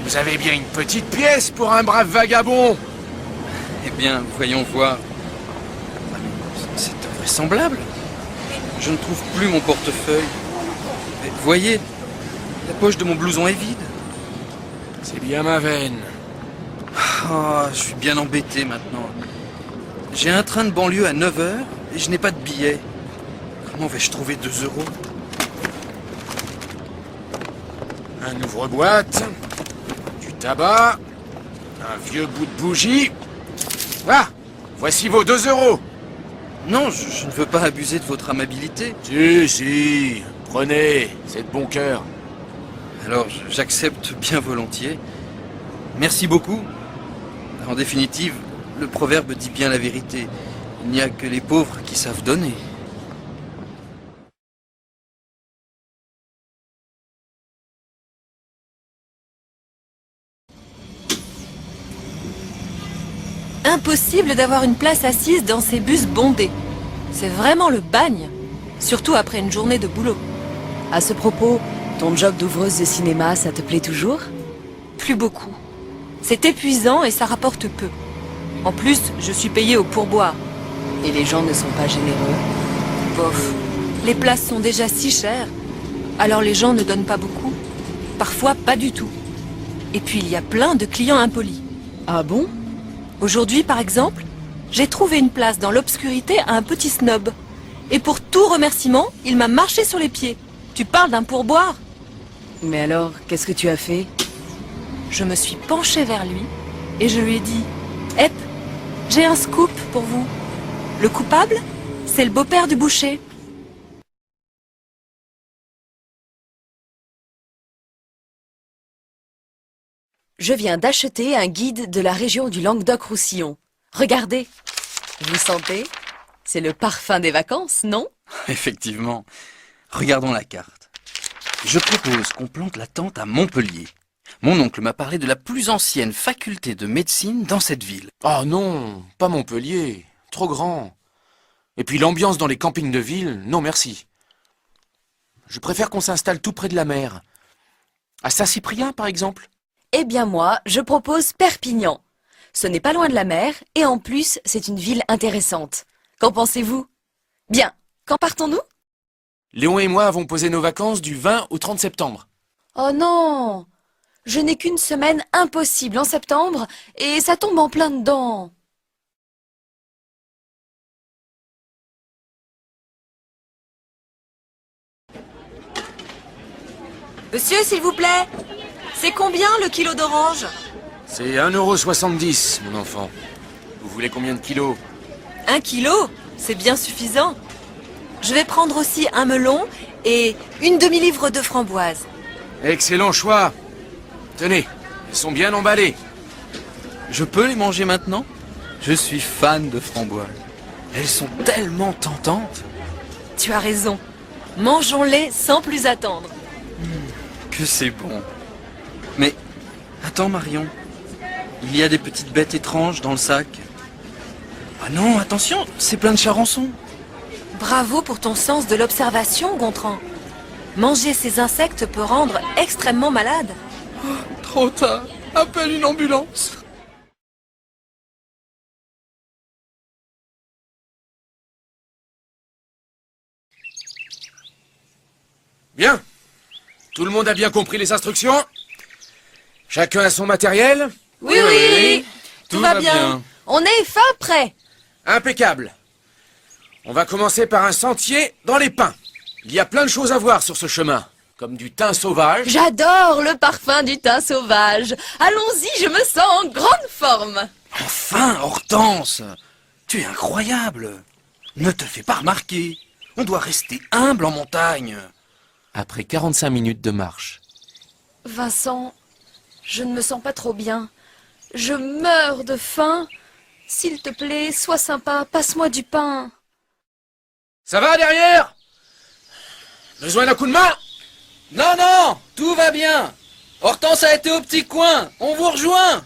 vous avez bien une petite pièce pour un brave vagabond. Eh bien, voyons voir. C'est invraisemblable. Je ne trouve plus mon portefeuille. Mais voyez, la poche de mon blouson est vide. C'est bien ma veine. Ah, je suis bien embêté maintenant. J'ai un train de banlieue à 9 h et je n'ai pas de billet. Comment vais-je trouver 2 €? Un ouvre-boîte, du tabac, un vieux bout de bougie. Ah, voici vos 2 €. Non, je ne veux pas abuser de votre amabilité. Si, prenez, c'est de bon cœur. Alors, j'accepte bien volontiers. Merci beaucoup. En définitive, le proverbe dit bien la vérité. Il n'y a que les pauvres qui savent donner. Impossible d'avoir une place assise dans ces bus bondés. C'est vraiment le bagne. Surtout après une journée de boulot. À ce propos, ton job d'ouvreuse de cinéma, ça te plaît toujours? Plus beaucoup. C'est épuisant et ça rapporte peu. En plus, je suis payée au pourboire. Et les gens ne sont pas généreux? Bof. Les places sont déjà si chères. Alors les gens ne donnent pas beaucoup. Parfois, pas du tout. Et puis, il y a plein de clients impolis. Ah bon? Aujourd'hui, par exemple, j'ai trouvé une place dans l'obscurité à un petit snob. Et pour tout remerciement, il m'a marché sur les pieds. Tu parles d'un pourboire? Mais alors, qu'est-ce que tu as fait? Je me suis penchée vers lui et je lui ai dit « Hep, j'ai un scoop pour vous. Le coupable, c'est le beau-père du boucher. » Je viens d'acheter un guide de la région du Languedoc-Roussillon. Regardez. Vous sentez? C'est le parfum des vacances, non? Effectivement. Regardons la carte. Je propose qu'on plante la tente à Montpellier. Mon oncle m'a parlé de la plus ancienne faculté de médecine dans cette ville. Oh non, pas Montpellier. Trop grand. Et puis l'ambiance dans les campings de ville, non merci. Je préfère qu'on s'installe tout près de la mer. À Saint-Cyprien, par exemple. Eh bien moi, je propose Perpignan. Ce n'est pas loin de la mer, et en plus, c'est une ville intéressante. Qu'en pensez-vous? Bien, quand partons-nous? Léon et moi avons posé nos vacances du 20 au 30 septembre. Oh non! Je n'ai qu'une semaine impossible en septembre, et ça tombe en plein dedans. Monsieur, s'il vous plaît, c'est combien le kilo d'orange? C'est 1,70 €, mon enfant. Vous voulez combien de kilos? 1 kilo? C'est bien suffisant. Je vais prendre aussi un melon et une demi-livre de framboises. Excellent choix. Tenez, elles sont bien emballées. Je peux les manger maintenant? Je suis fan de framboises. Elles sont tellement tentantes. Tu as raison. Mangeons-les sans plus attendre. Que c'est bon. Mais, attends Marion. Il y a des petites bêtes étranges dans le sac. Ah non, attention, c'est plein de charançons. Bravo pour ton sens de l'observation, Gontran. Manger ces insectes peut rendre extrêmement malade. Oh, trop tard. Appelle une ambulance. Bien. Tout le monde a bien compris les instructions? Chacun a son matériel? Oui, oui, tout va bien. On est fin prêt. Impeccable. On va commencer par un sentier dans les pins. Il y a plein de choses à voir sur ce chemin, comme du thym sauvage. J'adore le parfum du thym sauvage. Allons-y, je me sens en grande forme. Enfin, Hortense, tu es incroyable. Ne te fais pas remarquer. On doit rester humble en montagne. Après 45 minutes de marche. Vincent, je ne me sens pas trop bien. Je meurs de faim. S'il te plaît, sois sympa, passe-moi du pain. Ça va derrière? Besoin d'un coup de main? Non, non, tout va bien. Hortense a été au petit coin. On vous rejoint.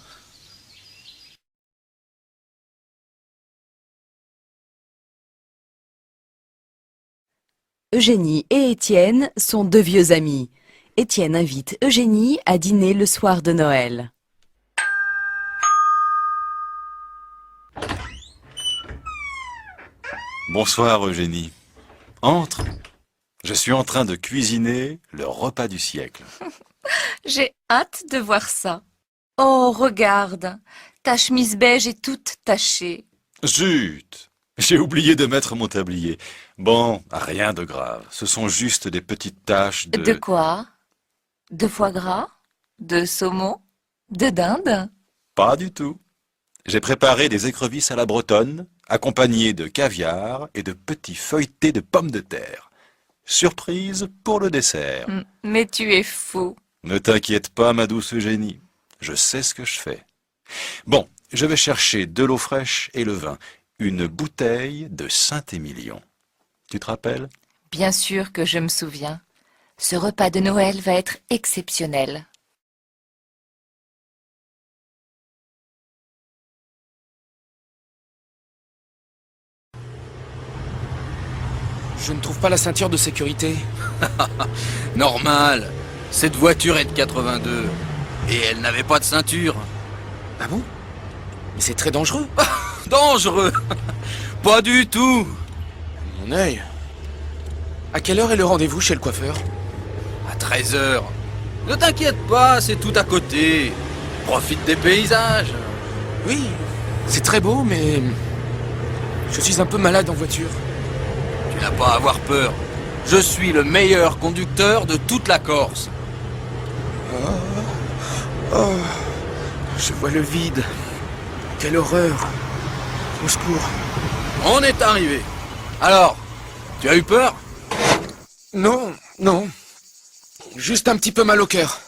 Eugénie et Étienne sont deux vieux amis. Étienne invite Eugénie à dîner le soir de Noël. Bonsoir Eugénie. Entre. Je suis en train de cuisiner le repas du siècle. J'ai hâte de voir ça. Oh, regarde, ta chemise beige est toute tachée. Zut! J'ai oublié de mettre mon tablier. Bon, rien de grave. Ce sont juste des petites taches de... De quoi? De foie gras? De saumon? De dinde? Pas du tout. J'ai préparé des écrevisses à la bretonne, accompagnées de caviar et de petits feuilletés de pommes de terre. Surprise pour le dessert. Mais tu es fou. Ne t'inquiète pas, ma douce Eugénie. Je sais ce que je fais. Bon, je vais chercher de l'eau fraîche et le vin. Une bouteille de Saint-Émilion. Tu te rappelles? Bien sûr que je me souviens. Ce repas de Noël va être exceptionnel. Je ne trouve pas la ceinture de sécurité. Normal. Cette voiture est de 82. Et elle n'avait pas de ceinture. Ah bon? Mais c'est très dangereux. Dangereux? Pas du tout. Mon œil. À quelle heure est le rendez-vous chez le coiffeur? À 13h. Ne t'inquiète pas, c'est tout à côté. Profite des paysages. Oui, c'est très beau, mais... je suis un peu malade en voiture. Tu n'as pas à avoir peur. Je suis le meilleur conducteur de toute la Corse. Je vois le vide. Quelle horreur. Au secours. On est arrivé. Alors, tu as eu peur? Non, non. Juste un petit peu mal au cœur.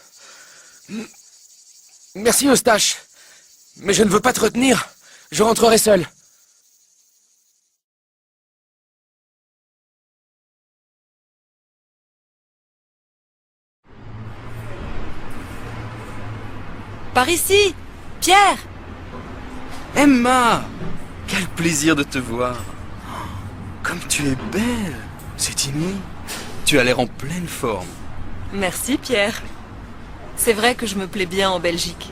Merci, Eustache. Mais je ne veux pas te retenir. Je rentrerai seul. Par ici, Pierre! Emma! Quel plaisir de te voir. Comme tu es belle. C'est inouï. Tu as l'air en pleine forme. Merci, Pierre. C'est vrai que je me plais bien en Belgique.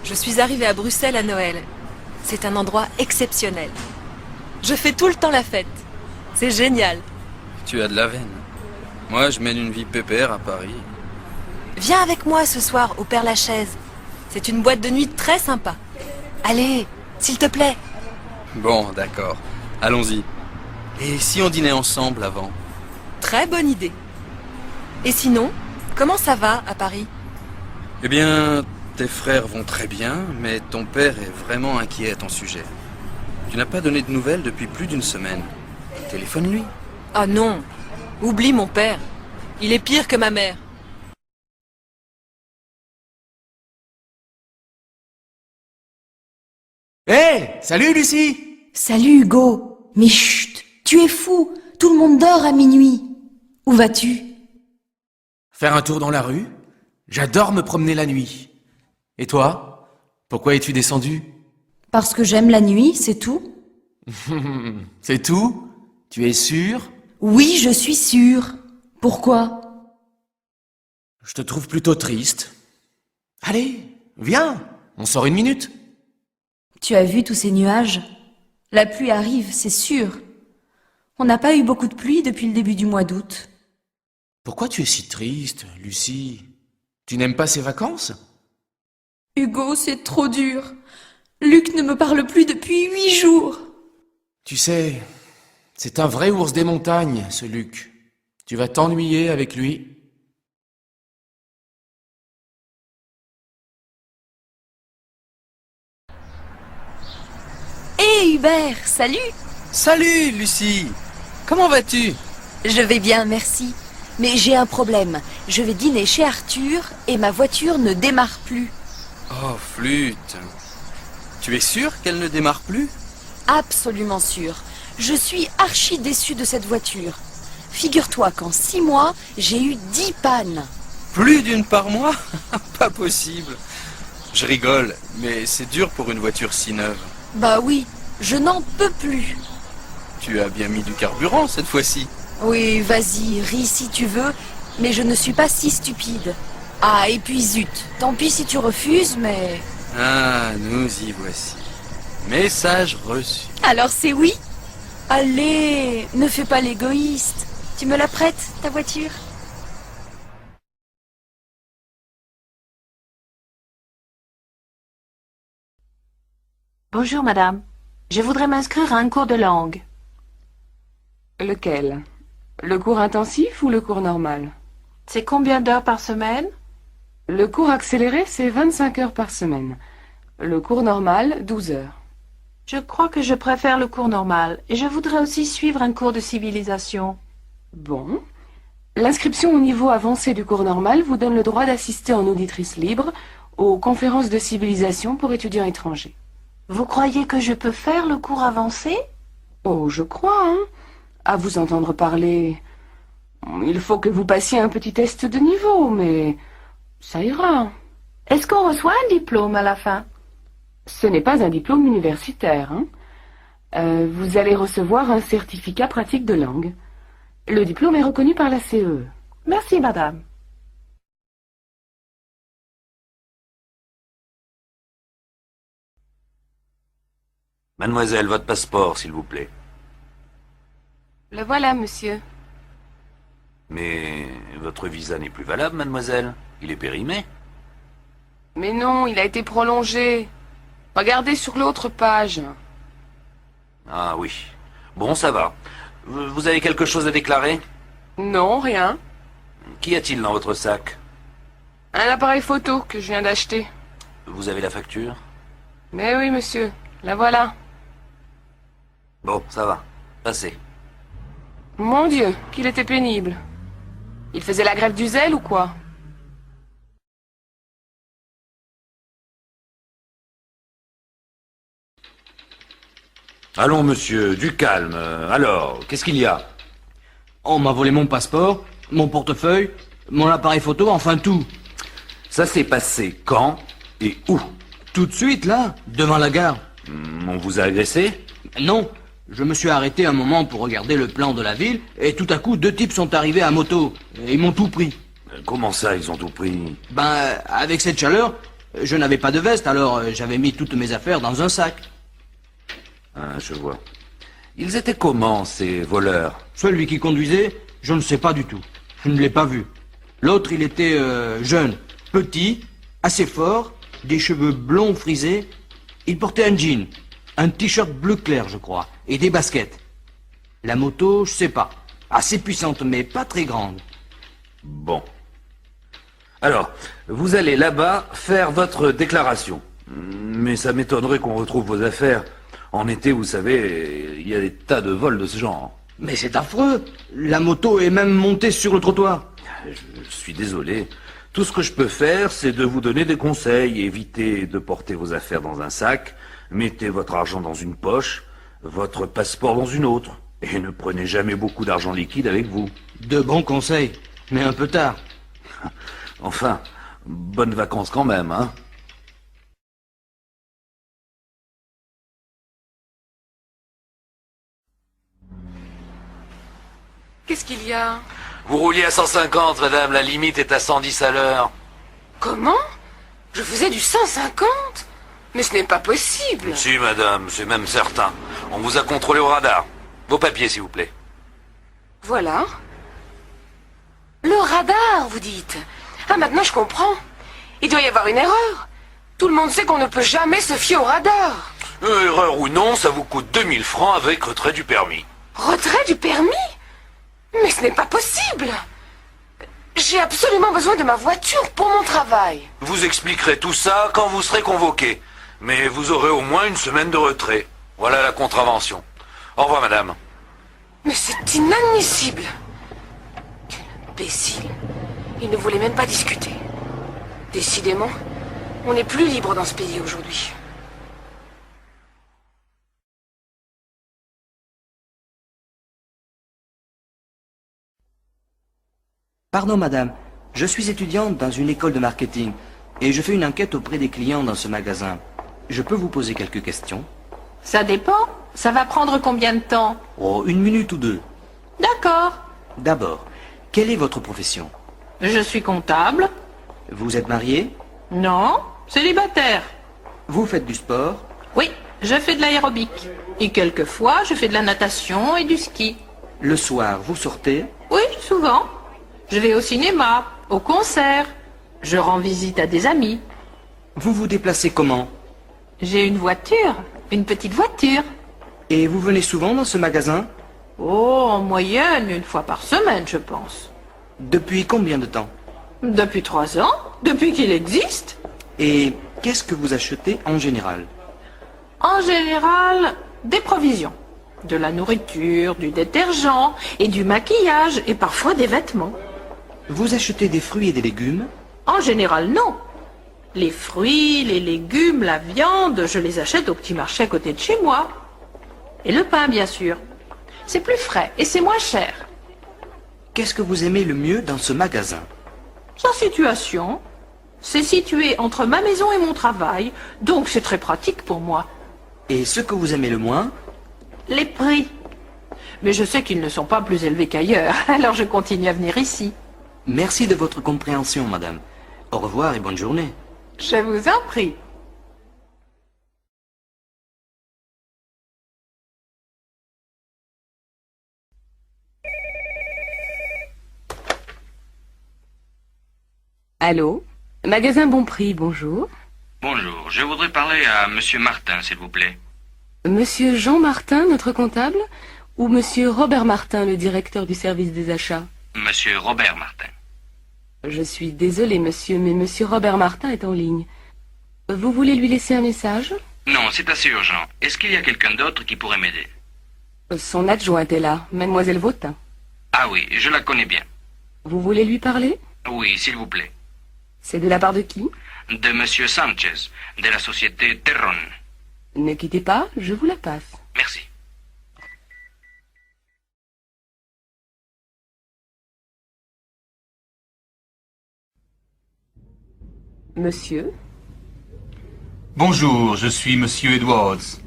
Je suis arrivée à Bruxelles à Noël. C'est un endroit exceptionnel. Je fais tout le temps la fête. C'est génial. Tu as de la veine. Moi, je mène une vie pépère à Paris. Viens avec moi ce soir au Père-Lachaise. C'est une boîte de nuit très sympa. Allez, s'il te plaît. Bon, d'accord. Allons-y. Et si on dînait ensemble avant? Très bonne idée. Et sinon, comment ça va à Paris? Eh bien, tes frères vont très bien, mais ton père est vraiment inquiet à ton sujet. Tu n'as pas donné de nouvelles depuis plus d'une semaine. Téléphone-lui. Ah non, oublie mon père. Il est pire que ma mère. Hé, salut Lucie! Salut Hugo. Mais chut, tu es fou. Tout le monde dort à minuit. Où vas-tu? Faire un tour dans la rue? J'adore me promener la nuit. Et toi? Pourquoi es-tu descendu? Parce que j'aime la nuit, c'est tout. C'est tout? Tu es sûr? Oui, je suis sûre. Pourquoi? Je te trouve plutôt triste. Allez, viens, on sort une minute. Tu as vu tous ces nuages? La pluie arrive, c'est sûr. On n'a pas eu beaucoup de pluie depuis le début du mois d'août. Pourquoi tu es si triste, Lucie? Tu n'aimes pas ces vacances? Hugo, c'est trop dur. Luc ne me parle plus depuis 8 jours. Tu sais, c'est un vrai ours des montagnes, ce Luc. Tu vas t'ennuyer avec lui. Hé Hubert, salut! Salut, Lucie! Comment vas-tu? Je vais bien, merci. Mais j'ai un problème. Je vais dîner chez Arthur et ma voiture ne démarre plus. Oh, flûte! Tu es sûr qu'elle ne démarre plus? Absolument sûr. Je suis archi déçue de cette voiture. Figure-toi qu'en 6 mois, j'ai eu 10 pannes. Plus d'une par mois? Pas possible. Je rigole, mais c'est dur pour une voiture si neuve. Bah oui, je n'en peux plus. Tu as bien mis du carburant cette fois-ci. Oui, vas-y, ris si tu veux, mais je ne suis pas si stupide. Ah, et puis zut, tant pis si tu refuses, mais... Ah, nous y voici. Message reçu. Alors c'est oui? Allez, ne fais pas l'égoïste. Tu me la prêtes, ta voiture? Bonjour, madame. Je voudrais m'inscrire à un cours de langue. Lequel? Le cours intensif ou le cours normal? C'est combien d'heures par semaine? Le cours accéléré, c'est 25 heures par semaine. Le cours normal, 12 heures. Je crois que je préfère le cours normal et je voudrais aussi suivre un cours de civilisation. Bon. L'inscription au niveau avancé du cours normal vous donne le droit d'assister en auditrice libre aux conférences de civilisation pour étudiants étrangers. Vous croyez que je peux faire le cours avancé? Oh, je crois, hein. À vous entendre parler, il faut que vous passiez un petit test de niveau, mais ça ira. Est-ce qu'on reçoit un diplôme à la fin? Ce n'est pas un diplôme universitaire, hein. Vous allez recevoir un certificat pratique de langue. Le diplôme est reconnu par la CE. Merci, madame. Mademoiselle, votre passeport, s'il vous plaît. Le voilà, monsieur. Mais votre visa n'est plus valable, mademoiselle. Il est périmé. Mais non, il a été prolongé. Regardez sur l'autre page. Ah oui. Bon, ça va. Vous avez quelque chose à déclarer? Non, rien. Qu'y a-t-il dans votre sac? Un appareil photo que je viens d'acheter. Vous avez la facture? Mais oui, monsieur. La voilà. Bon, ça va. Passez. Mon Dieu, qu'il était pénible. Il faisait la grève du zèle ou quoi? Allons, monsieur, du calme. Alors, qu'est-ce qu'il y a? On m'a volé mon passeport, mon portefeuille, mon appareil photo, enfin tout. Ça s'est passé quand et où? Tout de suite, là, devant la gare. On vous a agressé? Non, je me suis arrêté un moment pour regarder le plan de la ville, et tout à coup, 2 types sont arrivés à moto, et ils m'ont tout pris. Comment ça, ils ont tout pris? Ben, avec cette chaleur, je n'avais pas de veste, alors j'avais mis toutes mes affaires dans un sac. Ah, je vois. Ils étaient comment, ces voleurs? Celui qui conduisait, je ne sais pas du tout. Je ne l'ai pas vu. L'autre, il était jeune, petit, assez fort, des cheveux blonds frisés. Il portait un jean, un t-shirt bleu clair, je crois, et des baskets. La moto, je sais pas. Assez puissante, mais pas très grande. Bon. Alors, vous allez là-bas faire votre déclaration. Mais ça m'étonnerait qu'on retrouve vos affaires. En été, vous savez, il y a des tas de vols de ce genre. Mais c'est affreux. La moto est même montée sur le trottoir. Je suis désolé. Tout ce que je peux faire, c'est de vous donner des conseils. Évitez de porter vos affaires dans un sac. Mettez votre argent dans une poche, votre passeport dans une autre. Et ne prenez jamais beaucoup d'argent liquide avec vous. De bons conseils, mais un peu tard. Enfin, bonnes vacances quand même, hein. Qu'est-ce qu'il y a? Vous rouliez à 150, madame, la limite est à 110 à l'heure. Comment? Je faisais du 150? Mais ce n'est pas possible. Si, madame, c'est même certain. On vous a contrôlé au radar. Vos papiers, s'il vous plaît. Voilà. Le radar, vous dites? Ah, maintenant je comprends. Il doit y avoir une erreur. Tout le monde sait qu'on ne peut jamais se fier au radar. Erreur ou non, ça vous coûte 2000 francs avec retrait du permis. Retrait du permis? Mais ce n'est pas possible. J'ai absolument besoin de ma voiture pour mon travail. Vous expliquerez tout ça quand vous serez convoqué. Mais vous aurez au moins une semaine de retrait. Voilà la contravention. Au revoir, madame. Mais c'est inadmissible. Quel imbécile. Il ne voulait même pas discuter. Décidément, on n'est plus libre dans ce pays aujourd'hui. Pardon, madame. Je suis étudiante dans une école de marketing et je fais une enquête auprès des clients dans ce magasin. Je peux vous poser quelques questions? Ça dépend. Ça va prendre combien de temps? Oh, 1 minute ou 2. D'accord. D'abord, quelle est votre profession? Je suis comptable. Vous êtes marié? Non, célibataire. Vous faites du sport? Oui, je fais de l'aérobic. Et quelquefois, je fais de la natation et du ski. Le soir, vous sortez? Oui, souvent. Je vais au cinéma, au concert. Je rends visite à des amis. Vous vous déplacez comment? J'ai une voiture, une petite voiture. Et vous venez souvent dans ce magasin? Oh, en moyenne, 1 fois par semaine, je pense. Depuis combien de temps? Depuis 3 ans, depuis qu'il existe. Et qu'est-ce que vous achetez en général? En général, des provisions. De la nourriture, du détergent et du maquillage et parfois des vêtements. Vous achetez des fruits et des légumes? En général, non. Les fruits, les légumes, la viande, je les achète au petit marché à côté de chez moi. Et le pain, bien sûr. C'est plus frais et c'est moins cher. Qu'est-ce que vous aimez le mieux dans ce magasin? Sa situation. C'est situé entre ma maison et mon travail, donc c'est très pratique pour moi. Et ce que vous aimez le moins? Les prix. Mais je sais qu'ils ne sont pas plus élevés qu'ailleurs, alors je continue à venir ici. Merci de votre compréhension, madame. Au revoir et bonne journée. Je vous en prie. Allô? Magasin Bon Prix, bonjour. Bonjour, je voudrais parler à Monsieur Martin, s'il vous plaît. Monsieur Jean Martin, notre comptable, ou Monsieur Robert Martin, le directeur du service des achats? Monsieur Robert Martin. Je suis désolée, monsieur, mais Monsieur Robert Martin est en ligne. Vous voulez lui laisser un message? Non, c'est assez urgent. Est-ce qu'il y a quelqu'un d'autre qui pourrait m'aider? Son adjointe est là, Mademoiselle Vauttin. Ah oui, je la connais bien. Vous voulez lui parler? Oui, s'il vous plaît. C'est de la part de qui? De Monsieur Sanchez, de la société Terron. Ne quittez pas, je vous la passe. Merci. Monsieur? Bonjour, je suis Monsieur Edwards.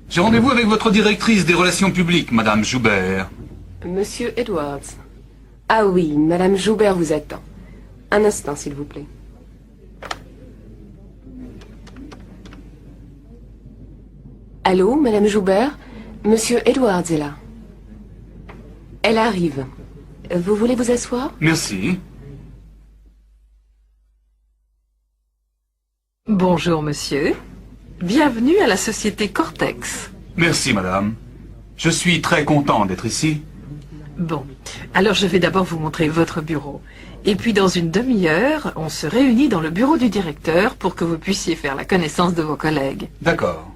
J'ai rendez-vous avec votre directrice des relations publiques, Madame Joubert. Monsieur Edwards. Ah oui, Madame Joubert vous attend. Un instant, s'il vous plaît. Allô, Madame Joubert? Monsieur Edwards est là. Elle arrive. Vous voulez vous asseoir? Merci. Bonjour, monsieur. Bienvenue à la société Cortex. Merci, madame. Je suis très content d'être ici. Bon, alors je vais d'abord vous montrer votre bureau. Et puis dans une demi-heure, on se réunit dans le bureau du directeur pour que vous puissiez faire la connaissance de vos collègues. D'accord.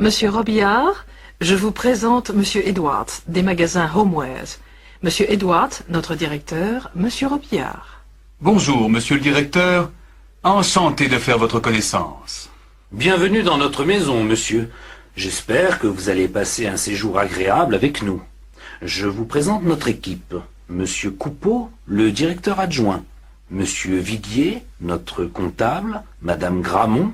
Monsieur Robillard, je vous présente Monsieur Edwards, des magasins Homewares. Monsieur Edwards, notre directeur, Monsieur Robillard. Bonjour, monsieur le directeur. Enchanté de faire votre connaissance. Bienvenue dans notre maison, monsieur. J'espère que vous allez passer un séjour agréable avec nous. Je vous présente notre équipe. Monsieur Coupeau, le directeur adjoint. Monsieur Viguier, notre comptable. Madame Gramont,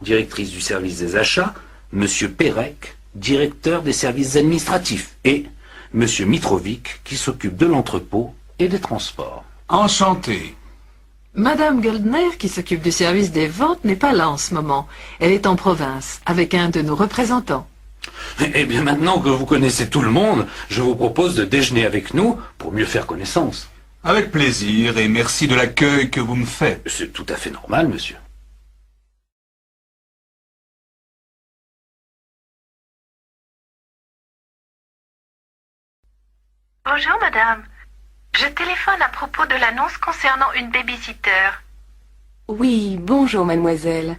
directrice du service des achats. Monsieur Pérec, directeur des services administratifs. Et Monsieur Mitrovic, qui s'occupe de l'entrepôt et des transports. Enchanté. Madame Goldner, qui s'occupe du service des ventes, n'est pas là en ce moment. Elle est en province, avec un de nos représentants. Eh bien, maintenant que vous connaissez tout le monde, je vous propose de déjeuner avec nous pour mieux faire connaissance. Avec plaisir et merci de l'accueil que vous me faites. C'est tout à fait normal, monsieur. Bonjour, madame. Je téléphone à propos de l'annonce concernant une babysitter. Oui, bonjour, mademoiselle.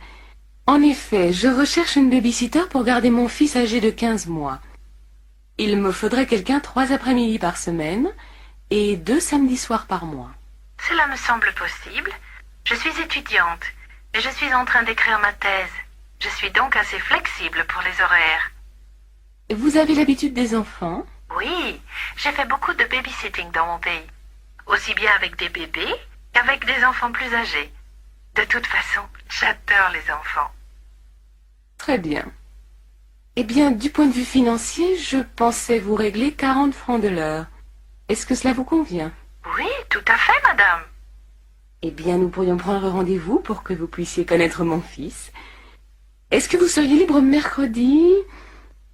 En effet, je recherche une babysitter pour garder mon fils âgé de 15 mois. Il me faudrait quelqu'un 3 après-midi par semaine et 2 samedis soirs par mois. Cela me semble possible. Je suis étudiante et je suis en train d'écrire ma thèse. Je suis donc assez flexible pour les horaires. Vous avez l'habitude des enfants? Oui, j'ai fait beaucoup de babysitting dans mon pays. Aussi bien avec des bébés qu'avec des enfants plus âgés. De toute façon, j'adore les enfants. Très bien. Eh bien, du point de vue financier, je pensais vous régler 40 francs de l'heure. Est-ce que cela vous convient? Oui, tout à fait, madame. Eh bien, nous pourrions prendre rendez-vous pour que vous puissiez connaître mon fils. Est-ce que vous seriez libre mercredi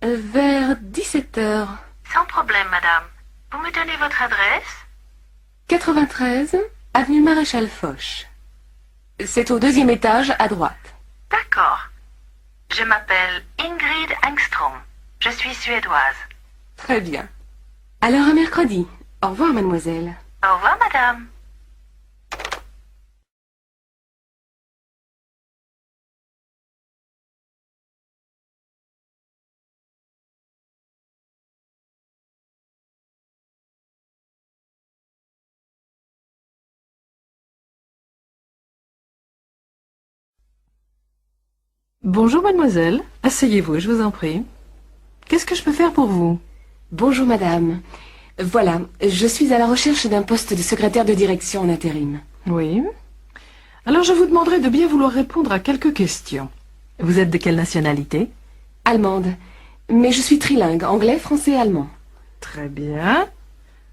vers 17 heures? Sans problème, madame. Vous me donnez votre adresse? 93, avenue Maréchal Foch. C'est au 2e étage, à droite. D'accord. Je m'appelle Ingrid Engstrom. Je suis suédoise. Très bien. Alors à mercredi. Au revoir, mademoiselle. Au revoir, madame. Bonjour, mademoiselle. Asseyez-vous, je vous en prie. Qu'est-ce que je peux faire pour vous? Bonjour, madame. Voilà, je suis à la recherche d'un poste de secrétaire de direction en intérim. Oui. Alors je vous demanderai de bien vouloir répondre à quelques questions. Vous êtes de quelle nationalité? Allemande. Mais je suis trilingue, anglais, français et allemand. Très bien.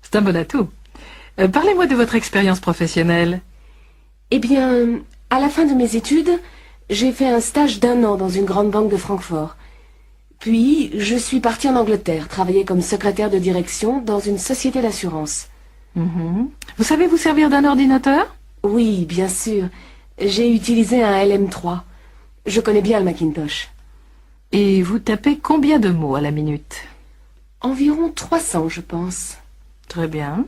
C'est un bon atout. Parlez-moi de votre expérience professionnelle. Eh bien, à la fin de mes études, j'ai fait un stage d'1 an dans une grande banque de Francfort. Puis, je suis partie en Angleterre, travailler comme secrétaire de direction dans une société d'assurance. Vous savez vous servir d'un ordinateur? Oui, bien sûr. J'ai utilisé un LM3. Je connais bien le Macintosh. Et vous tapez combien de mots à la minute? Environ 300, je pense. Très bien.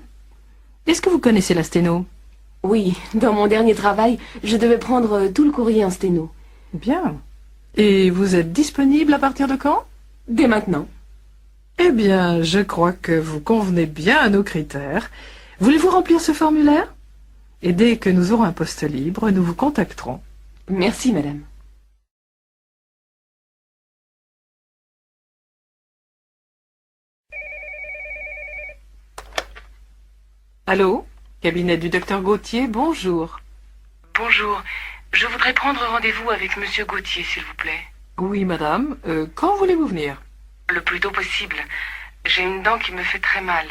Est-ce que vous connaissez la sténo? Oui, dans mon dernier travail, je devais prendre tout le courrier en sténo. Bien. Et vous êtes disponible à partir de quand? Dès maintenant. Eh bien, je crois que vous convenez bien à nos critères. Voulez-vous remplir ce formulaire? Et dès que nous aurons un poste libre, nous vous contacterons. Merci, madame. Allô? Cabinet du docteur Gauthier, bonjour. Bonjour. Je voudrais prendre rendez-vous avec monsieur Gauthier, s'il vous plaît. Oui, madame. Quand voulez-vous venir? Le plus tôt possible. J'ai une dent qui me fait très mal.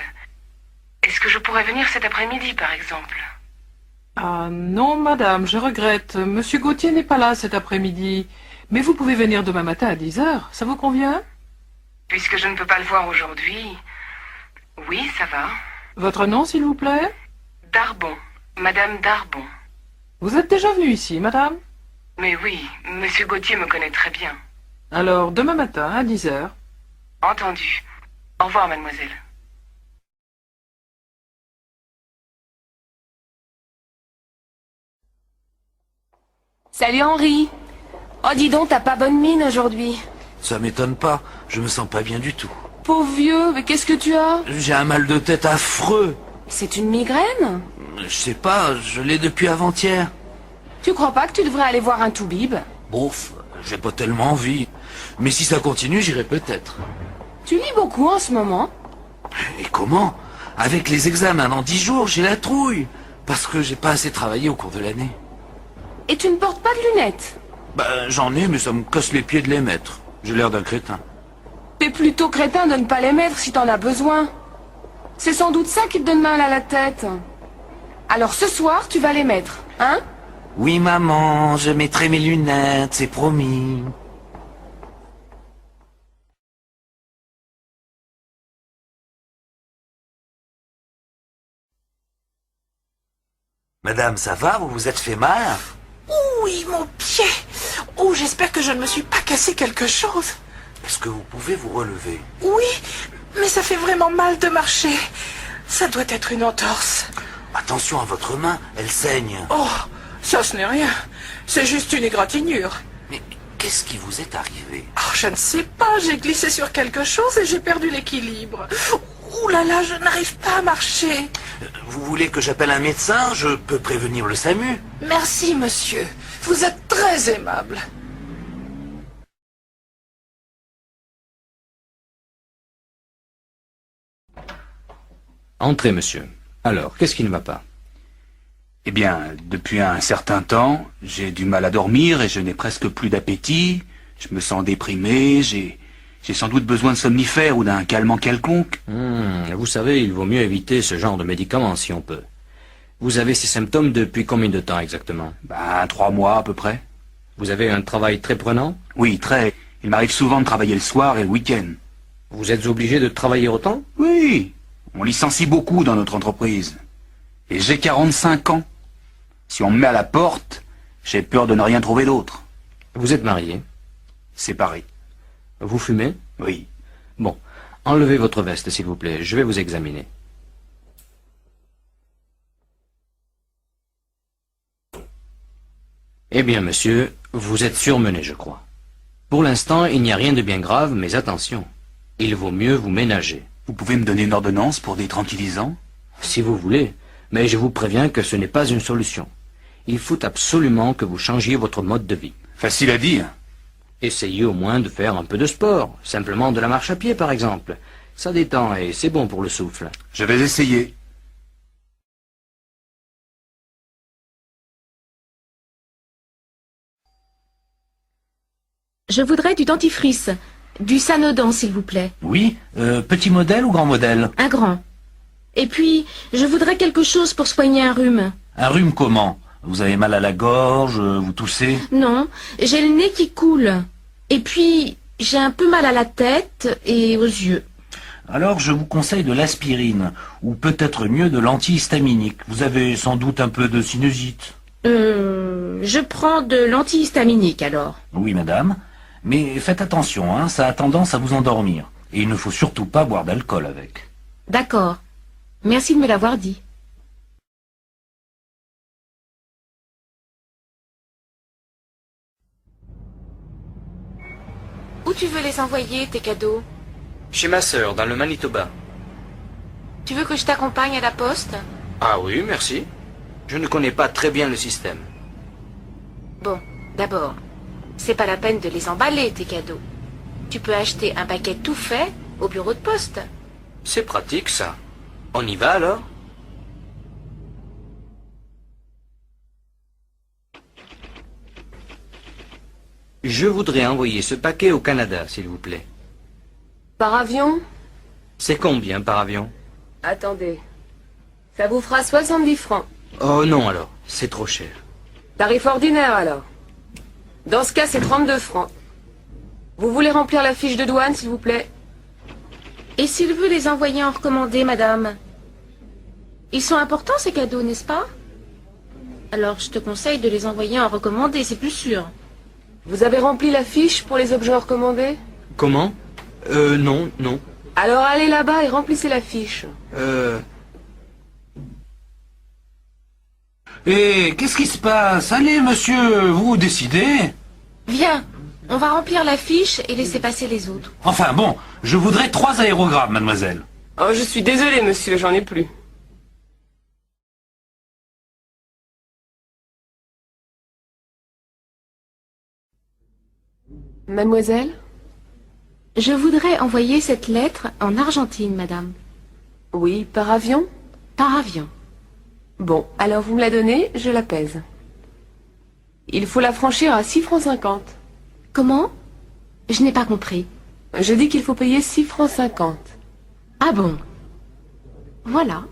Est-ce que je pourrais venir cet après-midi, par exemple? Ah non, madame, je regrette. Monsieur Gauthier n'est pas là cet après-midi. Mais vous pouvez venir demain matin à 10 heures. Ça vous convient? Puisque je ne peux pas le voir aujourd'hui... Oui, ça va. Votre nom, s'il vous plaît? Darbon. Madame Darbon. Vous êtes déjà venue ici, madame? Mais oui, monsieur Gauthier me connaît très bien. Alors, demain matin, à 10 heures. Entendu. Au revoir, mademoiselle. Salut Henri. Oh dis donc, t'as pas bonne mine aujourd'hui. Ça m'étonne pas, je me sens pas bien du tout. Pauvre vieux, mais qu'est-ce que tu as? J'ai un mal de tête affreux. C'est une migraine? Je sais pas, je l'ai depuis avant-hier. Tu crois pas que tu devrais aller voir un toubib? Bouf, j'ai pas tellement envie. Mais si ça continue, j'irai peut-être. Tu lis beaucoup en ce moment? Et comment? Avec les examens dans 10 jours, j'ai la trouille. Parce que j'ai pas assez travaillé au cours de l'année. Et tu ne portes pas de lunettes? Ben, j'en ai, mais ça me casse les pieds de les mettre. J'ai l'air d'un crétin. T'es plutôt crétin de ne pas les mettre si t'en as besoin. C'est sans doute ça qui te donne mal à la tête. Alors ce soir, tu vas les mettre, hein? Oui, maman, je mettrai mes lunettes, c'est promis. Madame, ça va? Vous vous êtes fait mal? Oui, mon pied. Oh, j'espère que je ne me suis pas cassé quelque chose. Est-ce que vous pouvez vous relever? Oui, mais ça fait vraiment mal de marcher. Ça doit être une entorse. Attention à votre main, elle saigne. Oh, ça ce n'est rien. C'est juste une égratignure. Mais qu'est-ce qui vous est arrivé? Oh, je ne sais pas, j'ai glissé sur quelque chose et j'ai perdu l'équilibre. Ouh là là, je n'arrive pas à marcher. Vous voulez que j'appelle un médecin? Je peux prévenir le SAMU. Merci, monsieur. Vous êtes très aimable. Entrez, monsieur. Alors, qu'est-ce qui ne va pas? Eh bien, depuis un certain temps, j'ai du mal à dormir et je n'ai presque plus d'appétit. Je me sens déprimé, j'ai sans doute besoin de somnifères ou d'un calmant quelconque. Vous savez, il vaut mieux éviter ce genre de médicaments si on peut. Vous avez ces symptômes depuis combien de temps exactement? 3 mois à peu près. Vous avez un travail très prenant? Oui, très. Il m'arrive souvent de travailler le soir et le week-end. Vous êtes obligé de travailler autant? Oui. On licencie beaucoup dans notre entreprise. Et j'ai 45 ans. Si on me met à la porte, j'ai peur de ne rien trouver d'autre. Vous êtes marié? Séparé. Vous fumez? Oui. Bon, enlevez votre veste, s'il vous plaît. Je vais vous examiner. Eh bien, monsieur, vous êtes surmené, je crois. Pour l'instant, il n'y a rien de bien grave, mais attention. Il vaut mieux vous ménager. Vous pouvez me donner une ordonnance pour des tranquillisants? Si vous voulez, mais je vous préviens que ce n'est pas une solution. Il faut absolument que vous changiez votre mode de vie. Facile à dire. Essayez au moins de faire un peu de sport, simplement de la marche à pied par exemple. Ça détend et c'est bon pour le souffle. Je vais essayer. Je voudrais du dentifrice, du Sanodan s'il vous plaît. Oui, petit modèle ou grand modèle? Un grand. Et puis, je voudrais quelque chose pour soigner un rhume. Un rhume comment? Vous avez mal à la gorge, vous toussez? Non, j'ai le nez qui coule. Et puis, j'ai un peu mal à la tête et aux yeux. Alors je vous conseille de l'aspirine, ou peut-être mieux de l'antihistaminique. Vous avez sans doute un peu de sinusite. Je prends de l'antihistaminique alors. Oui, madame. Mais faites attention, hein, ça a tendance à vous endormir. Et il ne faut surtout pas boire d'alcool avec. D'accord. Merci de me l'avoir dit. Où tu veux les envoyer, tes cadeaux? Chez ma sœur, dans le Manitoba. Tu veux que je t'accompagne à la poste? Ah oui, merci. Je ne connais pas très bien le système. Bon, d'abord, c'est pas la peine de les emballer, tes cadeaux. Tu peux acheter un paquet tout fait au bureau de poste. C'est pratique, ça. On y va, alors? Je voudrais envoyer ce paquet au Canada, s'il vous plaît. Par avion? C'est combien par avion? Attendez. Ça vous fera 70 francs. Oh non, alors. C'est trop cher. Tarif ordinaire, alors. Dans ce cas, c'est 32 francs. Vous voulez remplir la fiche de douane, s'il vous plaît? Et s'il veut les envoyer en recommandé, madame? Ils sont importants, ces cadeaux, n'est-ce pas? Alors, je te conseille de les envoyer en recommandé, c'est plus sûr. Vous avez rempli la fiche pour les objets recommandés? Comment? Non, non. Alors allez là-bas et remplissez la fiche. Et qu'est-ce qui se passe? Allez, monsieur, vous décidez. Viens, on va remplir la fiche et laisser passer les autres. Enfin bon, je voudrais 3 aérogrammes, mademoiselle. Oh, je suis désolée, monsieur, j'en ai plus. Mademoiselle? Je voudrais envoyer cette lettre en Argentine, madame. Oui, par avion? Par avion. Bon, alors vous me la donnez, je la pèse. Il faut la franchir à 6 francs 50. Comment? Je n'ai pas compris. Je dis qu'il faut payer 6 francs 50. Ah bon? Voilà.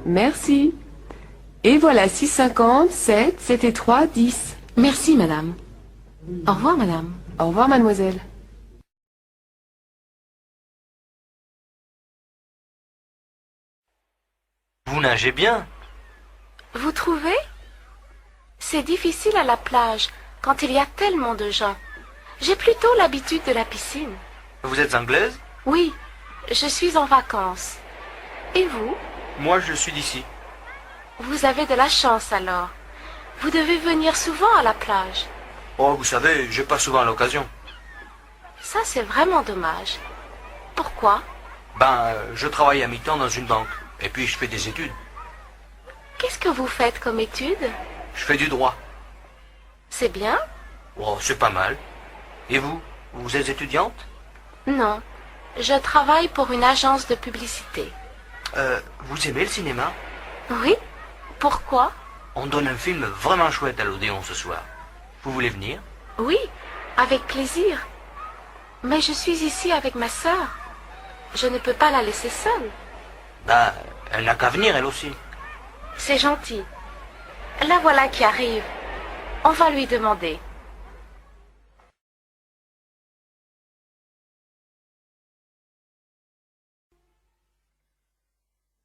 Merci. Et voilà, 6,50, 7, 7 et 3, 10. Merci, madame. Au revoir, madame. Au revoir, mademoiselle. Vous nagez bien. Vous trouvez? C'est difficile à la plage quand il y a tellement de gens. J'ai plutôt l'habitude de la piscine. Vous êtes anglaise? Oui, je suis en vacances. Et vous? Moi, je suis d'ici. Vous avez de la chance alors. Vous devez venir souvent à la plage. Oh, vous savez, j'ai pas souvent l'occasion. Ça, c'est vraiment dommage. Pourquoi? Je travaille à mi-temps dans une banque. Et puis, je fais des études. Qu'est-ce que vous faites comme étude? Je fais du droit. C'est bien? Oh, c'est pas mal. Et vous? Vous êtes étudiante? Non, je travaille pour une agence de publicité. Vous aimez le cinéma? Oui? Pourquoi? On donne un film vraiment chouette à l'Odéon ce soir. Vous voulez venir? Oui, avec plaisir. Mais je suis ici avec ma sœur. Je ne peux pas la laisser seule. Elle n'a qu'à venir, elle aussi. C'est gentil. La voilà qui arrive. On va lui demander.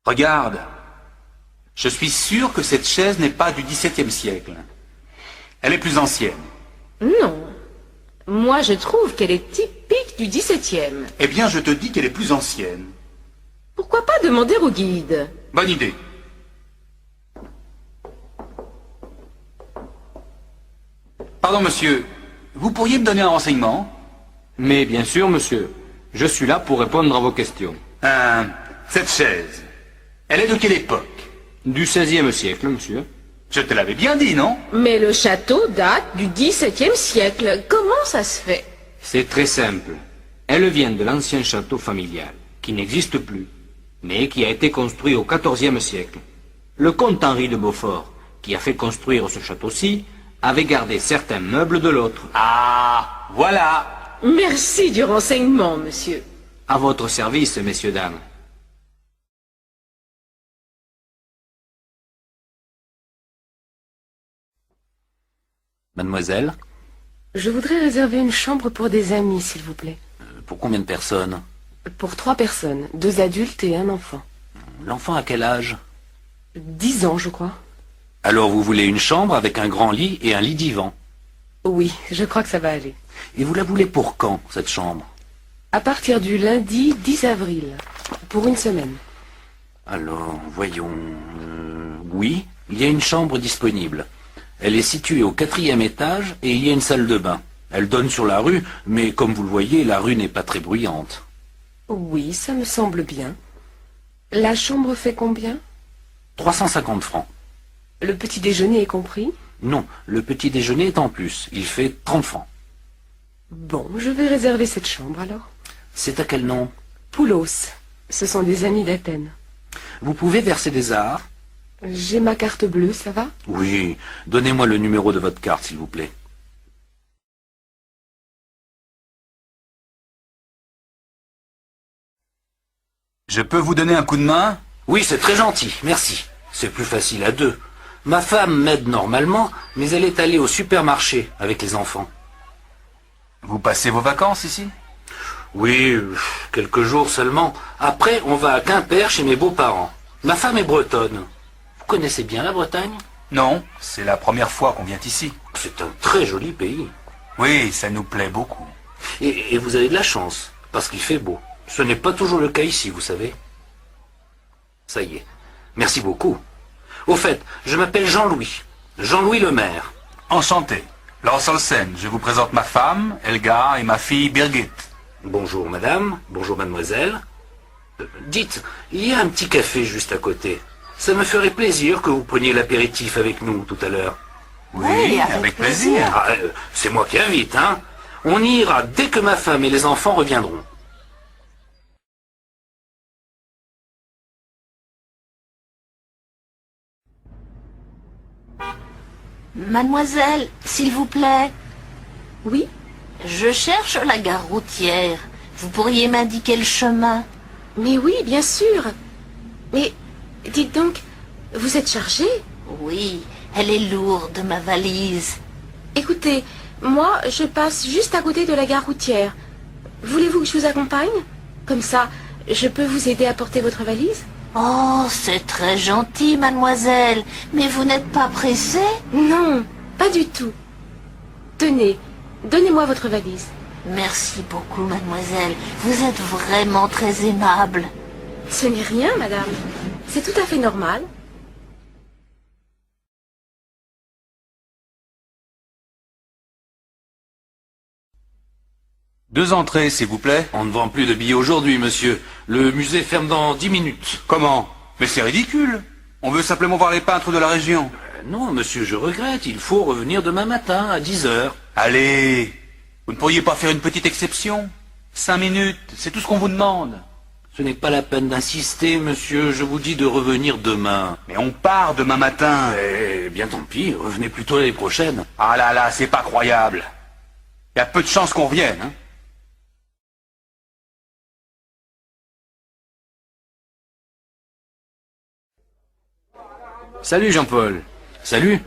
Regarde. Je suis sûr que cette chaise n'est pas du XVIIe siècle. Elle est plus ancienne. Non. Moi, je trouve qu'elle est typique du XVIIe. Eh bien, je te dis qu'elle est plus ancienne. Pourquoi pas demander au guide? Bonne idée. Pardon, monsieur. Vous pourriez me donner un renseignement? Mais bien sûr, monsieur. Je suis là pour répondre à vos questions. Cette chaise, elle est de quelle époque? Du XVIe siècle, monsieur. Je te l'avais bien dit, non? Mais le château date du XVIIe siècle. Comment ça se fait? C'est très simple. Elle vient de l'ancien château familial, qui n'existe plus, mais qui a été construit au XIVe siècle. Le comte Henri de Beaufort, qui a fait construire ce château-ci, avait gardé certains meubles de l'autre. Ah, voilà. Merci du renseignement, monsieur. À votre service, messieurs, dames. Mademoiselle, Je voudrais réserver une chambre pour des amis, s'il vous plaît. pour combien de personnes? Pour 3 personnes, 2 adultes et un enfant. L'enfant a quel âge? 10 ans, je crois. Alors vous voulez une chambre avec un grand lit et un lit divan? Oui, je crois que ça va aller. Et vous la voulez pour quand, cette chambre? À partir du lundi 10 avril, pour une semaine. Alors, voyons... oui, il y a une chambre disponible. Elle est située au 4e étage et il y a une salle de bain. Elle donne sur la rue, mais comme vous le voyez, la rue n'est pas très bruyante. Oui, ça me semble bien. La chambre fait combien? 350 francs. Le petit déjeuner est compris? Non, le petit déjeuner est en plus. Il fait 30 francs. Bon, je vais réserver cette chambre alors. C'est à quel nom? Poulos. Ce sont des amis d'Athènes. Vous pouvez verser des arts? J'ai ma carte bleue, ça va? Oui. Donnez-moi le numéro de votre carte, s'il vous plaît. Je peux vous donner un coup de main? Oui, c'est très gentil, merci. C'est plus facile à 2. Ma femme m'aide normalement, mais elle est allée au supermarché avec les enfants. Vous passez vos vacances ici? Oui, quelques jours seulement. Après, on va à Quimper chez mes beaux-parents. Ma femme est bretonne. Vous connaissez bien la Bretagne? Non, c'est la première fois qu'on vient ici. C'est un très joli pays. Oui, ça nous plaît beaucoup. Et vous avez de la chance, parce qu'il fait beau. Ce n'est pas toujours le cas ici, vous savez. Ça y est. Merci beaucoup. Au fait, je m'appelle Jean-Louis. Jean-Louis le maire. Enchanté. Lars Olsen, je vous présente ma femme, Elga, et ma fille, Birgit. Bonjour madame, bonjour mademoiselle. Dites, il y a un petit café juste à côté. Ça me ferait plaisir que vous preniez l'apéritif avec nous tout à l'heure. Oui, avec plaisir. Ah, c'est moi qui invite, hein. On y ira dès que ma femme et les enfants reviendront. Mademoiselle, s'il vous plaît. Oui? Je cherche la gare routière. Vous pourriez m'indiquer le chemin? Mais oui, bien sûr. Mais, dites donc, vous êtes chargé? Oui, elle est lourde, ma valise. Écoutez, moi, je passe juste à côté de la gare routière. Voulez-vous que je vous accompagne? Comme ça, je peux vous aider à porter votre valise? Oh, c'est très gentil, mademoiselle. Mais vous n'êtes pas pressée? Non, pas du tout. Tenez, donnez-moi votre valise. Merci beaucoup, mademoiselle. Vous êtes vraiment très aimable. Ce n'est rien, madame. C'est tout à fait normal. Deux entrées, s'il vous plaît. On ne vend plus de billets aujourd'hui, monsieur. Le musée ferme dans 10 minutes. Comment? Mais c'est ridicule. On veut simplement voir les peintres de la région. Non, monsieur, je regrette. Il faut revenir demain matin à 10 heures. Allez, vous ne pourriez pas faire une petite exception? 5 minutes, c'est tout ce qu'on vous demande. Ce n'est pas la peine d'insister, monsieur. Je vous dis de revenir demain. Mais on part demain matin. Eh bien, tant pis. Revenez plutôt l'année prochaine. Ah là là, c'est pas croyable. Il y a peu de chances qu'on revienne, hein. Salut, Jean-Paul. Salut.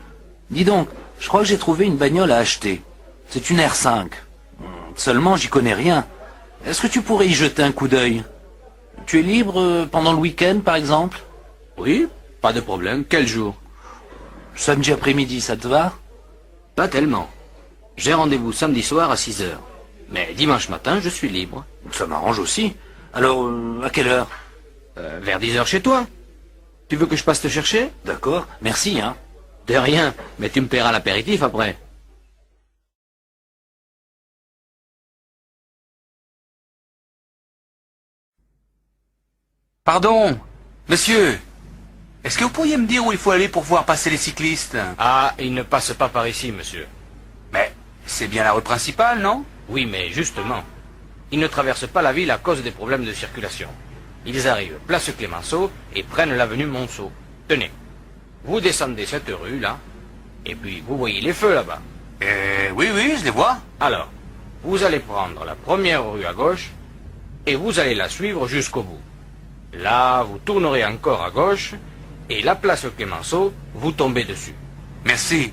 Dis donc, je crois que j'ai trouvé une bagnole à acheter. C'est une R5. Seulement, j'y connais rien. Est-ce que tu pourrais y jeter un coup d'œil? Tu es libre pendant le week-end, par exemple? Oui, pas de problème. Quel jour? Samedi après-midi, ça te va? Pas tellement. J'ai rendez-vous samedi soir à 6 heures. Mais dimanche matin, je suis libre. Ça m'arrange aussi. Alors, à quelle heure? Vers 10 heures chez toi. Tu veux que je passe te chercher? D'accord, merci, hein. De rien, mais tu me paieras l'apéritif après. Pardon, monsieur. Est-ce que vous pourriez me dire où il faut aller pour voir passer les cyclistes? Ah, ils ne passent pas par ici, monsieur. Mais c'est bien la rue principale, non? Oui, mais justement, ils ne traversent pas la ville à cause des problèmes de circulation. Ils arrivent place Clémenceau et prennent l'avenue Monceau. Tenez, vous descendez cette rue là, et puis vous voyez les feux là-bas. Oui, oui, je les vois. Alors, vous allez prendre la première rue à gauche, et vous allez la suivre jusqu'au bout. Là, vous tournerez encore à gauche, et la place Clémenceau, vous tombez dessus. Merci.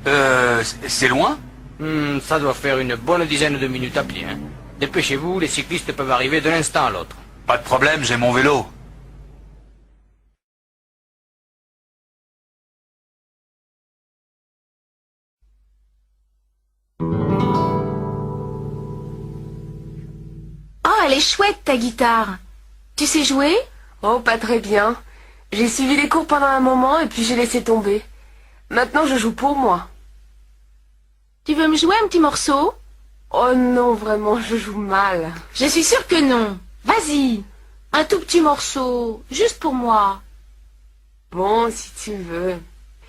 C'est loin? Ça doit faire une bonne dizaine de minutes à pied. Hein. Dépêchez-vous, les cyclistes peuvent arriver d'un instant à l'autre. Pas de problème, j'ai mon vélo. Oh, elle est chouette, ta guitare. Tu sais jouer? Oh, pas très bien. J'ai suivi les cours pendant un moment et puis j'ai laissé tomber. Maintenant, je joue pour moi. Tu veux me jouer un petit morceau? Oh non, vraiment, je joue mal. Je suis sûre que non. Vas-y. Un tout petit morceau, juste pour moi. Bon, si tu veux.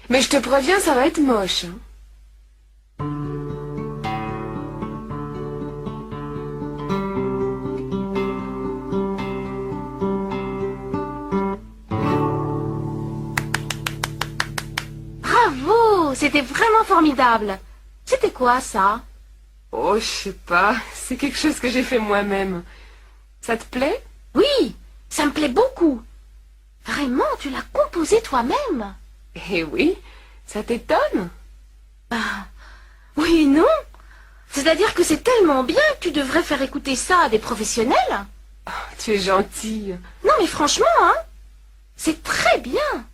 Mais je te préviens, ça va être moche. Bravo, c'était vraiment formidable. C'était quoi, ça? Oh, je sais pas. C'est quelque chose que j'ai fait moi-même. Ça te plaît? Oui, ça me plaît beaucoup. Vraiment, tu l'as composé toi-même? Eh oui, ça t'étonne? Oui et non. C'est-à-dire que c'est tellement bien que tu devrais faire écouter ça à des professionnels. Oh, tu es gentille. Non mais franchement, hein, c'est très bien.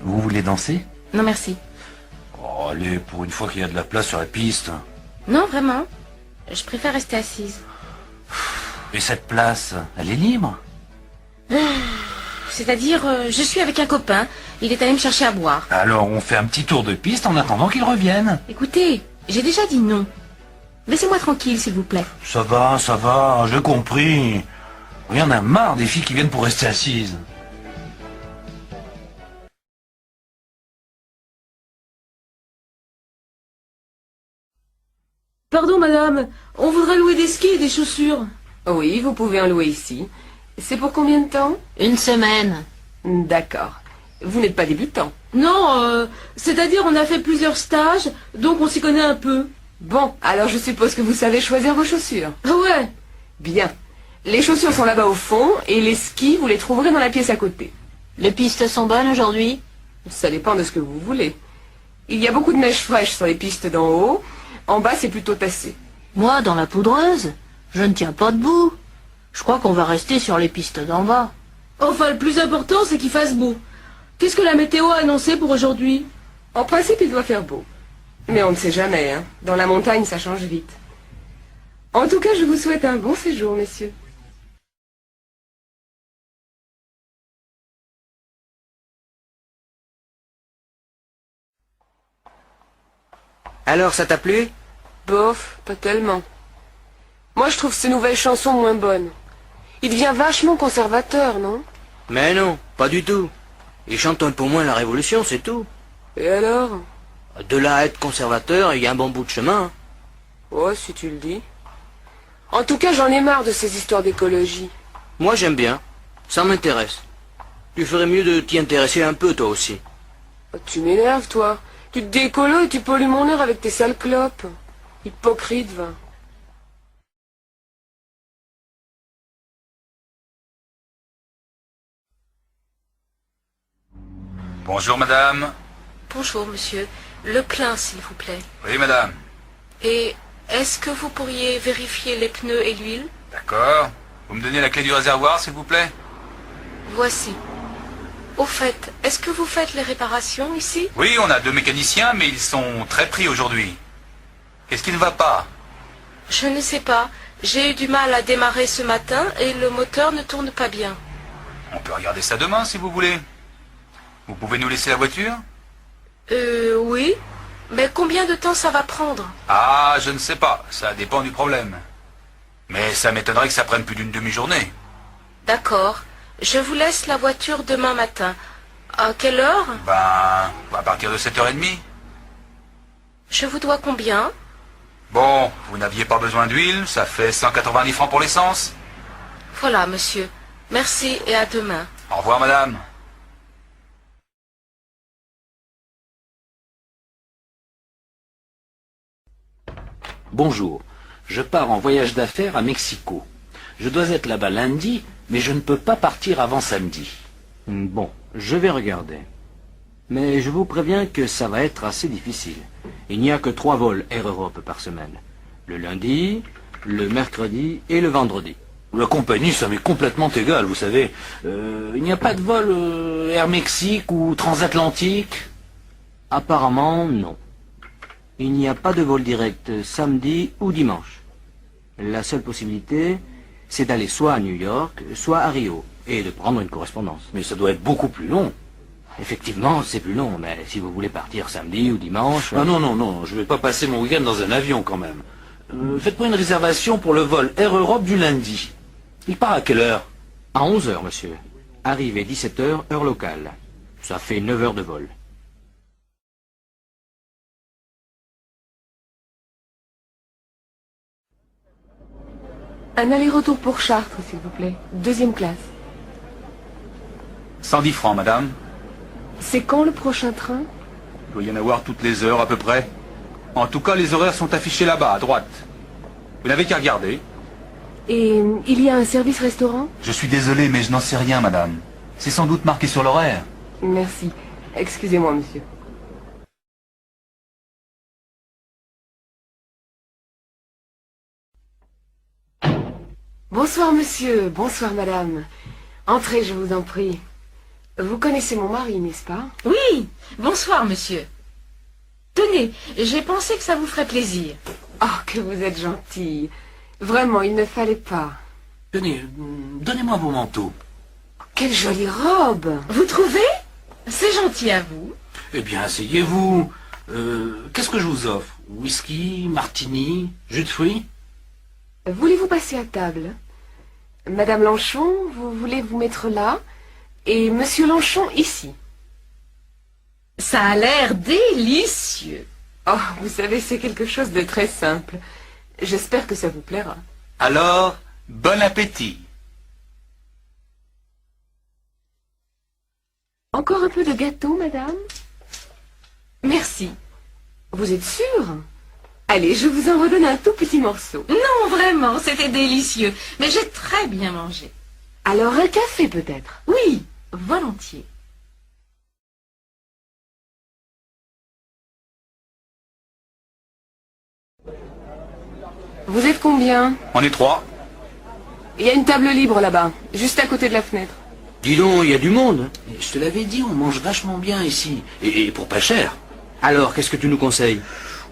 Vous voulez danser? Non merci. Oh, allez, pour une fois qu'il y a de la place sur la piste. Non, vraiment. Je préfère rester assise. Et cette place, elle est libre? C'est-à-dire, je suis avec un copain. Il est allé me chercher à boire. Alors on fait un petit tour de piste en attendant qu'il revienne. Écoutez, j'ai déjà dit non. Laissez-moi tranquille, s'il vous plaît. Ça va, j'ai compris. Il y en a marre des filles qui viennent pour rester assises. Pardon, madame, on voudrait louer des skis et des chaussures. Oui, vous pouvez en louer ici. C'est pour combien de temps? Une semaine. D'accord. Vous n'êtes pas débutant? Non, c'est-à-dire on a fait plusieurs stages, donc on s'y connaît un peu. Bon, alors je suppose que vous savez choisir vos chaussures. Ouais. Bien. Les chaussures sont là-bas au fond, et les skis, vous les trouverez dans la pièce à côté. Les pistes sont bonnes aujourd'hui? Ça dépend de ce que vous voulez. Il y a beaucoup de neige fraîche sur les pistes d'en haut, En bas, c'est plutôt tassé. Moi, dans la poudreuse, je ne tiens pas debout. Je crois qu'on va rester sur les pistes d'en bas. Enfin, le plus important, c'est qu'il fasse beau. Qu'est-ce que la météo a annoncé pour aujourd'hui? En principe, il doit faire beau. Mais on ne sait jamais, hein. Dans la montagne, ça change vite. En tout cas, je vous souhaite un bon séjour, messieurs. Alors, ça t'a plu? Bof, pas tellement. Moi, je trouve ces nouvelles chansons moins bonnes. Il devient vachement conservateur, non? Mais non, pas du tout. Il chante un peu moins la Révolution, c'est tout. Et alors? De là à être conservateur, il y a un bon bout de chemin. Ouais, si tu le dis. En tout cas, j'en ai marre de ces histoires d'écologie. Moi, j'aime bien. Ça m'intéresse. Tu ferais mieux de t'y intéresser un peu, toi aussi. Oh, tu m'énerves, toi. Tu te dis écolo et tu pollues mon air avec tes sales clopes. Hypocrite, va. Bonjour madame. Bonjour, monsieur. Le plein, s'il vous plaît. Oui madame. Et est-ce que vous pourriez vérifier les pneus et l'huile? D'accord. Vous me donnez la clé du réservoir, s'il vous plaît? Voici. Au fait, est-ce que vous faites les réparations ici? Oui, on a 2 mécaniciens, mais ils sont très pris aujourd'hui. Qu'est-ce qui ne va pas? Je ne sais pas. J'ai eu du mal à démarrer ce matin et le moteur ne tourne pas bien. On peut regarder ça demain, si vous voulez. Vous pouvez nous laisser la voiture? Oui. Mais combien de temps ça va prendre? Ah, je ne sais pas. Ça dépend du problème. Mais ça m'étonnerait que ça prenne plus d'une demi-journée. D'accord. Je vous laisse la voiture demain matin. À quelle heure? Ben, à partir de 7h30. Je vous dois combien? Bon, vous n'aviez pas besoin d'huile, ça fait 190 francs pour l'essence. Voilà, monsieur. Merci et à demain. Au revoir, madame. Bonjour, je pars en voyage d'affaires à Mexico. Je dois être là-bas lundi, mais je ne peux pas partir avant samedi. Bon, je vais regarder. Mais je vous préviens que ça va être assez difficile. Il n'y a que 3 vols Air Europe par semaine. Le lundi, le mercredi et le vendredi. La compagnie, ça m'est complètement égal, vous savez. Il n'y a pas de vol Air Mexique ou transatlantique? Apparemment, non. Il n'y a pas de vol direct samedi ou dimanche. La seule possibilité, c'est d'aller soit à New York, soit à Rio, et de prendre une correspondance. Mais ça doit être beaucoup plus long. Effectivement, c'est plus long, mais si vous voulez partir samedi ou dimanche... Ah non, non, non, je vais pas passer mon week-end dans un avion quand même. Faites-moi une réservation pour le vol Air Europe du lundi. Il part à quelle heure? À 11h, monsieur. Arrivée 17h, heure locale. Ça fait 9 heures de vol. Un aller-retour pour Chartres, s'il vous plaît. 2e classe. 110 francs, madame. C'est quand le prochain train? Il doit y en avoir toutes les heures à peu près. En tout cas, les horaires sont affichés là-bas, à droite. Vous n'avez qu'à regarder. Et il y a un service restaurant? Je suis désolé, mais je n'en sais rien, madame. C'est sans doute marqué sur l'horaire. Merci. Excusez-moi, monsieur. Bonsoir, monsieur. Bonsoir, madame. Entrez, je vous en prie. Vous connaissez mon mari, n'est-ce pas? Oui. Bonsoir, monsieur. Tenez, j'ai pensé que ça vous ferait plaisir. Oh, que vous êtes gentille. Vraiment, il ne fallait pas. Tenez, donnez-moi vos manteaux. Quelle jolie robe! Vous trouvez? C'est gentil à vous. Eh bien, asseyez-vous. Qu'est-ce que je vous offre? Whisky, martini, jus de fruits? Voulez-vous passer à table? Madame Lanchon, vous voulez vous mettre là? Et Monsieur Lanchon ici. Ça a l'air délicieux. Oh, vous savez, c'est quelque chose de très simple. J'espère que ça vous plaira. Alors, bon appétit. Encore un peu de gâteau, madame? Merci. Vous êtes sûre? Allez, je vous en redonne un tout petit morceau. Non, vraiment, c'était délicieux. Mais j'ai très bien mangé. Alors un café peut-être? Oui, volontiers. Vous êtes combien? On est 3. Il y a une table libre là-bas, juste à côté de la fenêtre. Dis donc, il y a du monde. Je te l'avais dit, on mange vachement bien ici. Et pour pas cher. Alors, qu'est-ce que tu nous conseilles?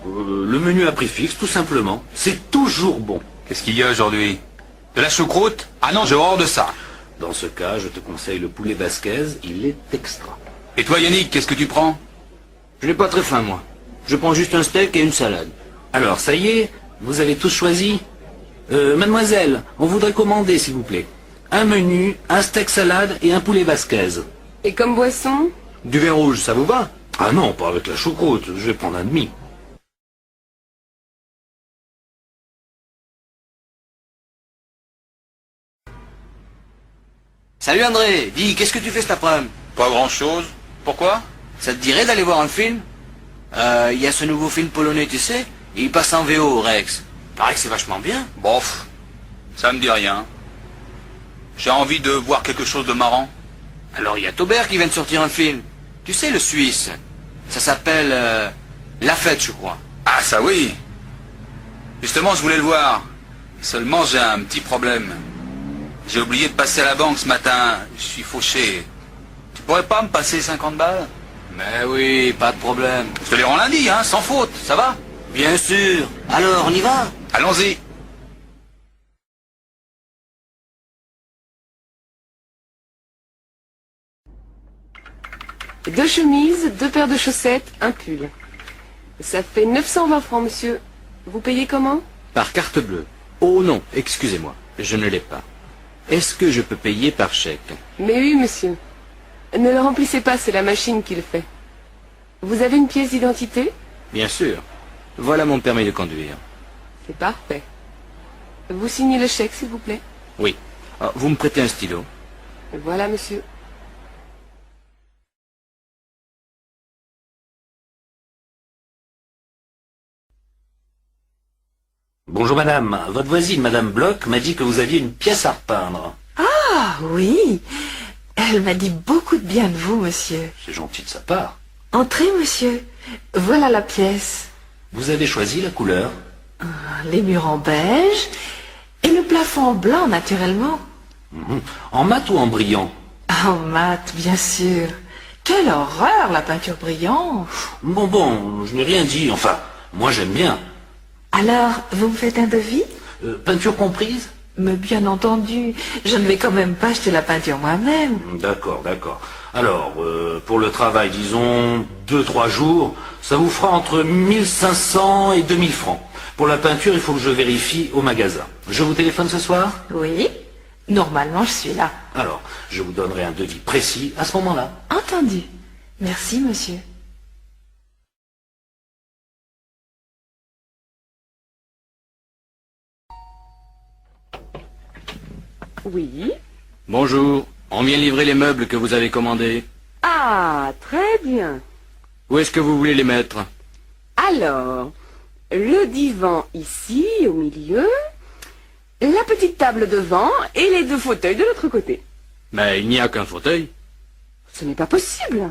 Le menu à prix fixe, tout simplement. C'est toujours bon. Qu'est-ce qu'il y a aujourd'hui? De la choucroute? Ah non, j'ai horreur de ça. Dans ce cas, je te conseille le poulet basquez, il est extra. Et toi Yannick, qu'est-ce que tu prends? Je n'ai pas très faim, moi. Je prends juste un steak et une salade. Alors, ça y est, vous avez tous choisi? Mademoiselle, on voudrait commander, s'il vous plaît. Un menu, un steak salade et un poulet basquez. Et comme boisson? Du vin rouge, ça vous va? Ah non, pas avec la choucroute, je vais prendre un demi. Salut André, dis, qu'est-ce que tu fais cet après-midi? Pas grand-chose. Pourquoi? Ça te dirait d'aller voir un film? Il y a ce nouveau film polonais, tu sais? Il passe en VO au Rex. Paraît que c'est vachement bien. Bof, ça me dit rien. J'ai envie de voir quelque chose de marrant. Alors il y a Taubert qui vient de sortir un film. Tu sais, le Suisse. Ça s'appelle La Fête, je crois. Ah ça oui. Justement, je voulais le voir. Seulement, j'ai un petit problème. J'ai oublié de passer à la banque ce matin. Je suis fauché. Tu pourrais pas me passer 50 balles? Mais oui, pas de problème. Je te les rends lundi, hein, sans faute, ça va? Bien sûr. Alors, on y va? Allons-y. Deux chemises, deux paires de chaussettes, un pull. Ça fait 920 francs, monsieur. Vous payez comment? Par carte bleue. Oh non, excusez-moi, je ne l'ai pas. Est-ce que je peux payer par chèque? Mais oui, monsieur. Ne le remplissez pas, c'est la machine qui le fait. Vous avez une pièce d'identité? Bien sûr. Voilà mon permis de conduire. C'est parfait. Vous signez le chèque, s'il vous plaît? Oui. Ah, vous me prêtez un stylo? Voilà, monsieur. Bonjour madame, votre voisine, madame Bloch, m'a dit que vous aviez une pièce à repeindre. Ah oui, elle m'a dit beaucoup de bien de vous, monsieur. C'est gentil de sa part. Entrez, monsieur. Voilà la pièce. Vous avez choisi la couleur? Les murs en beige et le plafond en blanc, naturellement. En mat ou en brillant? En mat, bien sûr. Quelle horreur, la peinture brillante. Bon, je n'ai rien dit. Enfin, moi j'aime bien. Alors, vous me faites un devis? Peinture comprise? Mais bien entendu, je ne vais quand même pas acheter la peinture moi-même. D'accord. Alors, pour le travail, disons 2-3 jours, ça vous fera entre 1500 et 2000 francs. Pour la peinture, il faut que je vérifie au magasin. Je vous téléphone ce soir? Oui, normalement je suis là. Alors, je vous donnerai un devis précis à ce moment-là. Entendu. Merci, monsieur. Oui. Bonjour. On vient livrer les meubles que vous avez commandés. Ah, très bien. Où est-ce que vous voulez les mettre? Alors, le divan ici, au milieu, la petite table devant et les deux fauteuils de l'autre côté. Mais il n'y a qu'un fauteuil. Ce n'est pas possible.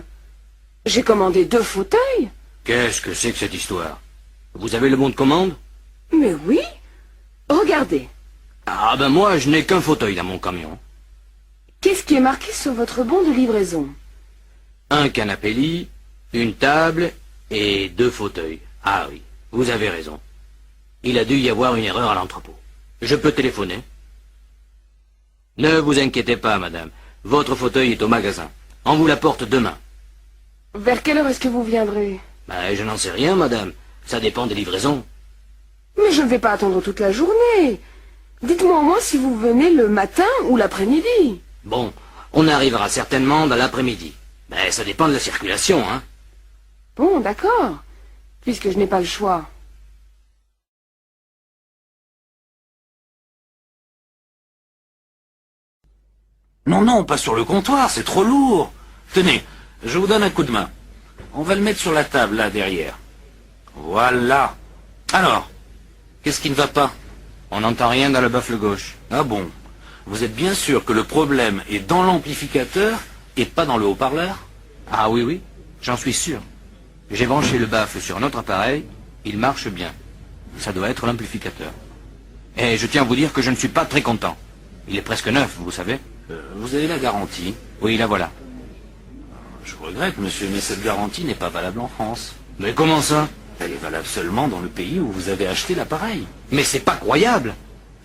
J'ai commandé 2 fauteuils. Qu'est-ce que c'est que cette histoire? Vous avez le bon de commande? Mais oui. Regardez. Ah ben moi, je n'ai qu'un fauteuil dans mon camion. Qu'est-ce qui est marqué sur votre bon de livraison? Un canapé lit, une table et 2 fauteuils. Ah oui, vous avez raison. Il a dû y avoir une erreur à l'entrepôt. Je peux téléphoner? Ne vous inquiétez pas, madame. Votre fauteuil est au magasin. On vous l'apporte demain. Vers quelle heure est-ce que vous viendrez? Ben, je n'en sais rien, madame. Ça dépend des livraisons. Mais je ne vais pas attendre toute la journée. Dites-moi au moins si vous venez le matin ou l'après-midi. Bon, on arrivera certainement dans l'après-midi. Mais ça dépend de la circulation, hein. Bon, d'accord. Puisque je n'ai pas le choix. Non, pas sur le comptoir, c'est trop lourd. Tenez, je vous donne un coup de main. On va le mettre sur la table, là, derrière. Voilà. Alors, qu'est-ce qui ne va pas? On n'entend rien dans le baffle gauche. Ah bon? Vous êtes bien sûr que le problème est dans l'amplificateur et pas dans le haut-parleur? Ah oui, j'en suis sûr. J'ai branché le baffle sur un autre appareil, il marche bien. Ça doit être l'amplificateur. Et je tiens à vous dire que je ne suis pas très content. Il est presque neuf, vous savez. Vous avez la garantie? Oui, la voilà. Je regrette, monsieur, mais cette garantie n'est pas valable en France. Mais comment ça? Elle est valable seulement dans le pays où vous avez acheté l'appareil. Mais c'est pas croyable.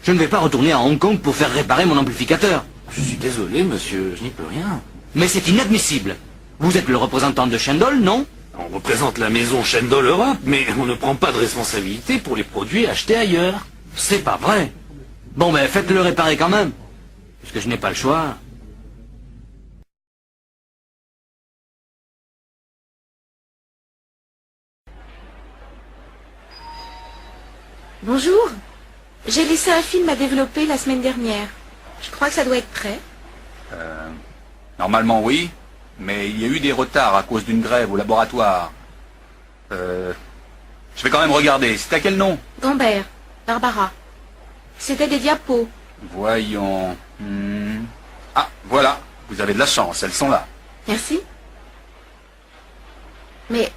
Je ne vais pas retourner à Hong Kong pour faire réparer mon amplificateur. Je suis désolé, monsieur, je n'y peux rien. Mais c'est inadmissible. Vous êtes le représentant de Shendol, non? On représente la maison Shendol Europe, mais on ne prend pas de responsabilité pour les produits achetés ailleurs. C'est pas vrai. Bon, ben faites-le réparer quand même. Puisque je n'ai pas le choix. Bonjour. J'ai laissé un film à développer la semaine dernière. Je crois que ça doit être prêt. Normalement oui, mais il y a eu des retards à cause d'une grève au laboratoire. Je vais quand même regarder. C'est à quel nom? Gambert, Barbara. C'était des diapos. Voyons. Ah, voilà. Vous avez de la chance, elles sont là. Merci. Mais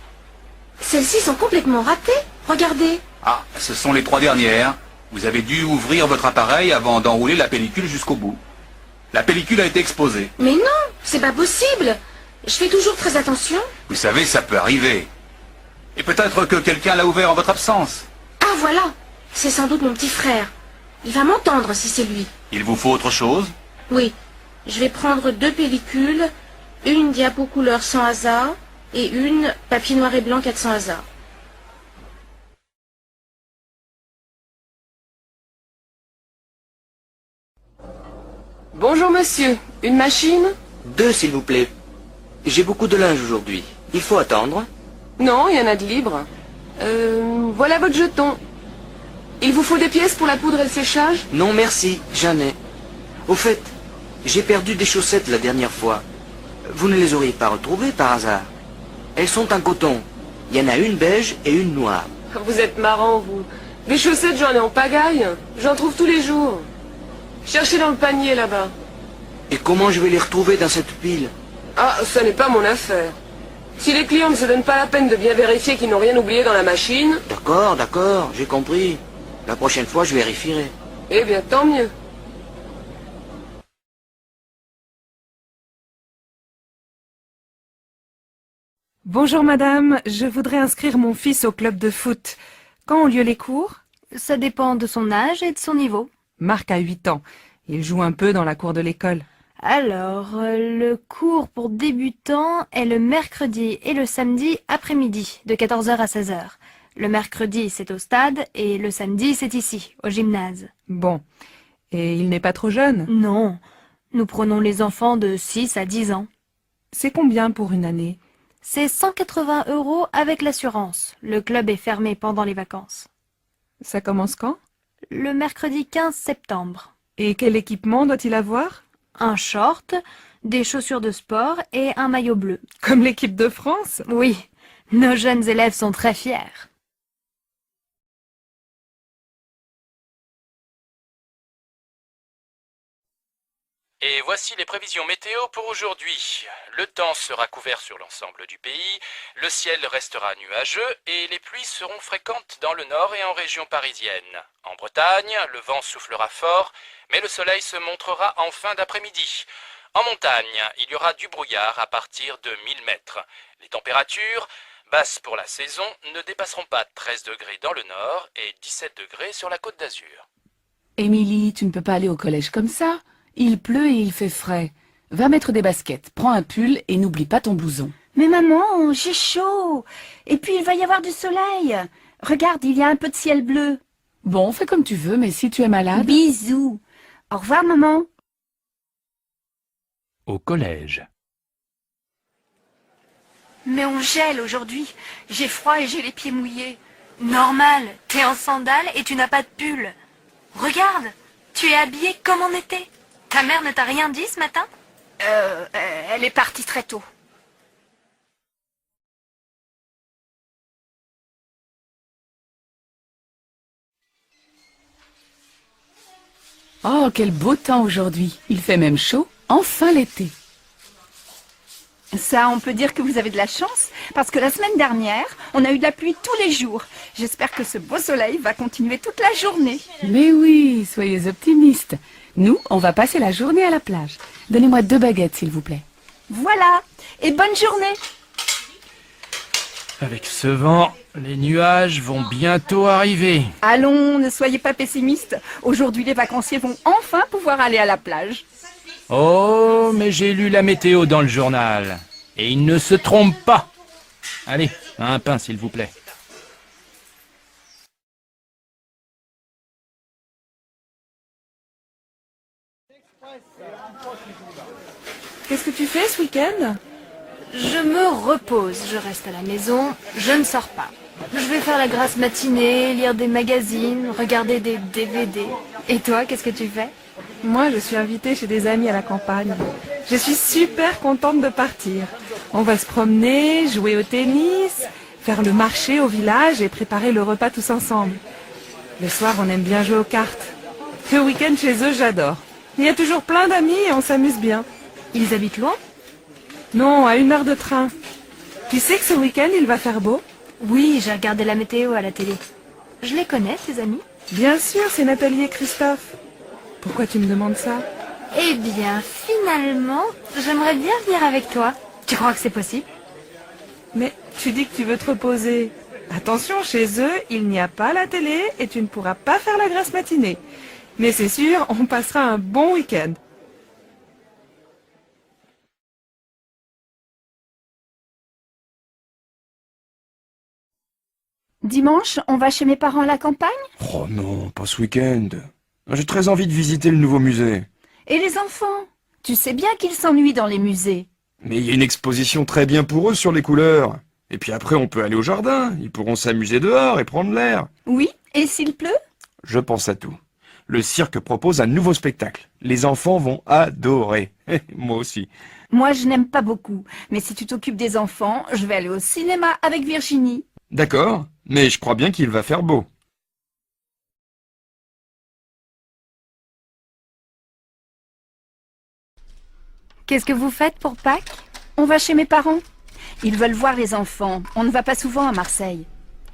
celles-ci sont complètement ratées. Regardez. Ah, ce sont les 3 dernières. Vous avez dû ouvrir votre appareil avant d'enrouler la pellicule jusqu'au bout. La pellicule a été exposée. Mais non, c'est pas possible. Je fais toujours très attention. Vous savez, ça peut arriver. Et peut-être que quelqu'un l'a ouvert en votre absence. Ah voilà, c'est sans doute mon petit frère. Il va m'entendre si c'est lui. Il vous faut autre chose? Oui, je vais prendre 2 pellicules, une diapo couleur sans hasard et une papier noir et blanc 400 hasard. Bonjour monsieur, une machine? 2, s'il vous plaît. J'ai beaucoup de linge aujourd'hui. Il faut attendre. Non, il y en a de libre. Voilà votre jeton. Il vous faut des pièces pour la poudre et le séchage? Non, merci, j'en ai. Au fait, j'ai perdu des chaussettes la dernière fois. Vous ne les auriez pas retrouvées par hasard? Elles sont en coton. Il y en a une beige et une noire. Vous êtes marrant, vous. Des chaussettes, j'en ai en pagaille. J'en trouve tous les jours. Cherchez dans le panier, là-bas. Et comment je vais les retrouver dans cette pile? Ah, ça n'est pas mon affaire. Si les clients ne se donnent pas la peine de bien vérifier qu'ils n'ont rien oublié dans la machine... D'accord, j'ai compris. La prochaine fois, je vérifierai. Eh bien, tant mieux. Bonjour madame, je voudrais inscrire mon fils au club de foot. Quand ont lieu les cours? Ça dépend de son âge et de son niveau. Marc a 8 ans. Il joue un peu dans la cour de l'école. Alors, le cours pour débutants est le mercredi et le samedi après-midi, de 14h à 16h. Le mercredi, c'est au stade, et le samedi, c'est ici, au gymnase. Bon. Et il n'est pas trop jeune? Non. Nous prenons les enfants de 6 à 10 ans. C'est combien pour une année? C'est 180 € avec l'assurance. Le club est fermé pendant les vacances. Ça commence quand? Le mercredi 15 septembre. Et quel équipement doit-il avoir? Un short, des chaussures de sport et un maillot bleu. Comme l'équipe de France? Oui, nos jeunes élèves sont très fiers. Et voici les prévisions météo pour aujourd'hui. Le temps sera couvert sur l'ensemble du pays, le ciel restera nuageux et les pluies seront fréquentes dans le nord et en région parisienne. En Bretagne, le vent soufflera fort, mais le soleil se montrera en fin d'après-midi. En montagne, il y aura du brouillard à partir de 1000 mètres. Les températures, basses pour la saison, ne dépasseront pas 13 degrés dans le nord et 17 degrés sur la Côte d'Azur. Émilie, tu ne peux pas aller au collège comme ça. Il pleut et il fait frais. Va mettre des baskets, prends un pull et n'oublie pas ton blouson. Mais maman, j'ai chaud. Et puis il va y avoir du soleil. Regarde, il y a un peu de ciel bleu. Bon, fais comme tu veux, mais si tu es malade... Bisous. Au revoir, maman. Au collège. Mais on gèle aujourd'hui. J'ai froid et j'ai les pieds mouillés. Normal, t'es en sandales et tu n'as pas de pull. Regarde, tu es habillée comme en été. Ta mère ne t'a rien dit ce matin? Elle est partie très tôt. Oh, quel beau temps aujourd'hui. Il fait même chaud. Enfin l'été. Ça, on peut dire que vous avez de la chance, parce que la semaine dernière, on a eu de la pluie tous les jours. J'espère que ce beau soleil va continuer toute la journée. Mais oui, soyez optimistes. Nous, on va passer la journée à la plage. Donnez-moi 2 baguettes, s'il vous plaît. Voilà, et bonne journée. Avec ce vent, les nuages vont bientôt arriver. Allons, ne soyez pas pessimistes. Aujourd'hui, les vacanciers vont enfin pouvoir aller à la plage. Oh, mais j'ai lu la météo dans le journal. Et il ne se trompe pas. Allez, un pain, s'il vous plaît. Qu'est-ce que tu fais ce week-end? Je me repose, je reste à la maison, je ne sors pas. Je vais faire la grasse matinée, lire des magazines, regarder des DVD. Et toi, qu'est-ce que tu fais? Moi, je suis invitée chez des amis à la campagne. Je suis super contente de partir. On va se promener, jouer au tennis, faire le marché au village et préparer le repas tous ensemble. Le soir, on aime bien jouer aux cartes. Le week-end chez eux, j'adore. Il y a toujours plein d'amis et on s'amuse bien. Ils habitent loin? Non, à 1 heure de train. Tu sais que ce week-end, il va faire beau? Oui, j'ai regardé la météo à la télé. Je les connais, tes amis? Bien sûr, c'est Nathalie et Christophe. Pourquoi tu me demandes ça? Eh bien, finalement, j'aimerais bien venir avec toi. Tu crois que c'est possible? Mais tu dis que tu veux te reposer. Attention, chez eux, il n'y a pas la télé et tu ne pourras pas faire la grasse matinée. Mais c'est sûr, on passera un bon week-end. Dimanche, on va chez mes parents à la campagne? Oh non, pas ce week-end. J'ai très envie de visiter le nouveau musée. Et les enfants? Tu sais bien qu'ils s'ennuient dans les musées. Mais il y a une exposition très bien pour eux sur les couleurs. Et puis après, on peut aller au jardin. Ils pourront s'amuser dehors et prendre l'air. Oui, et s'il pleut? Je pense à tout. Le cirque propose un nouveau spectacle. Les enfants vont adorer. Moi aussi. Moi, je n'aime pas beaucoup. Mais si tu t'occupes des enfants, je vais aller au cinéma avec Virginie. D'accord, mais je crois bien qu'il va faire beau. Qu'est-ce que vous faites pour Pâques? On va chez mes parents. Ils veulent voir les enfants. On ne va pas souvent à Marseille.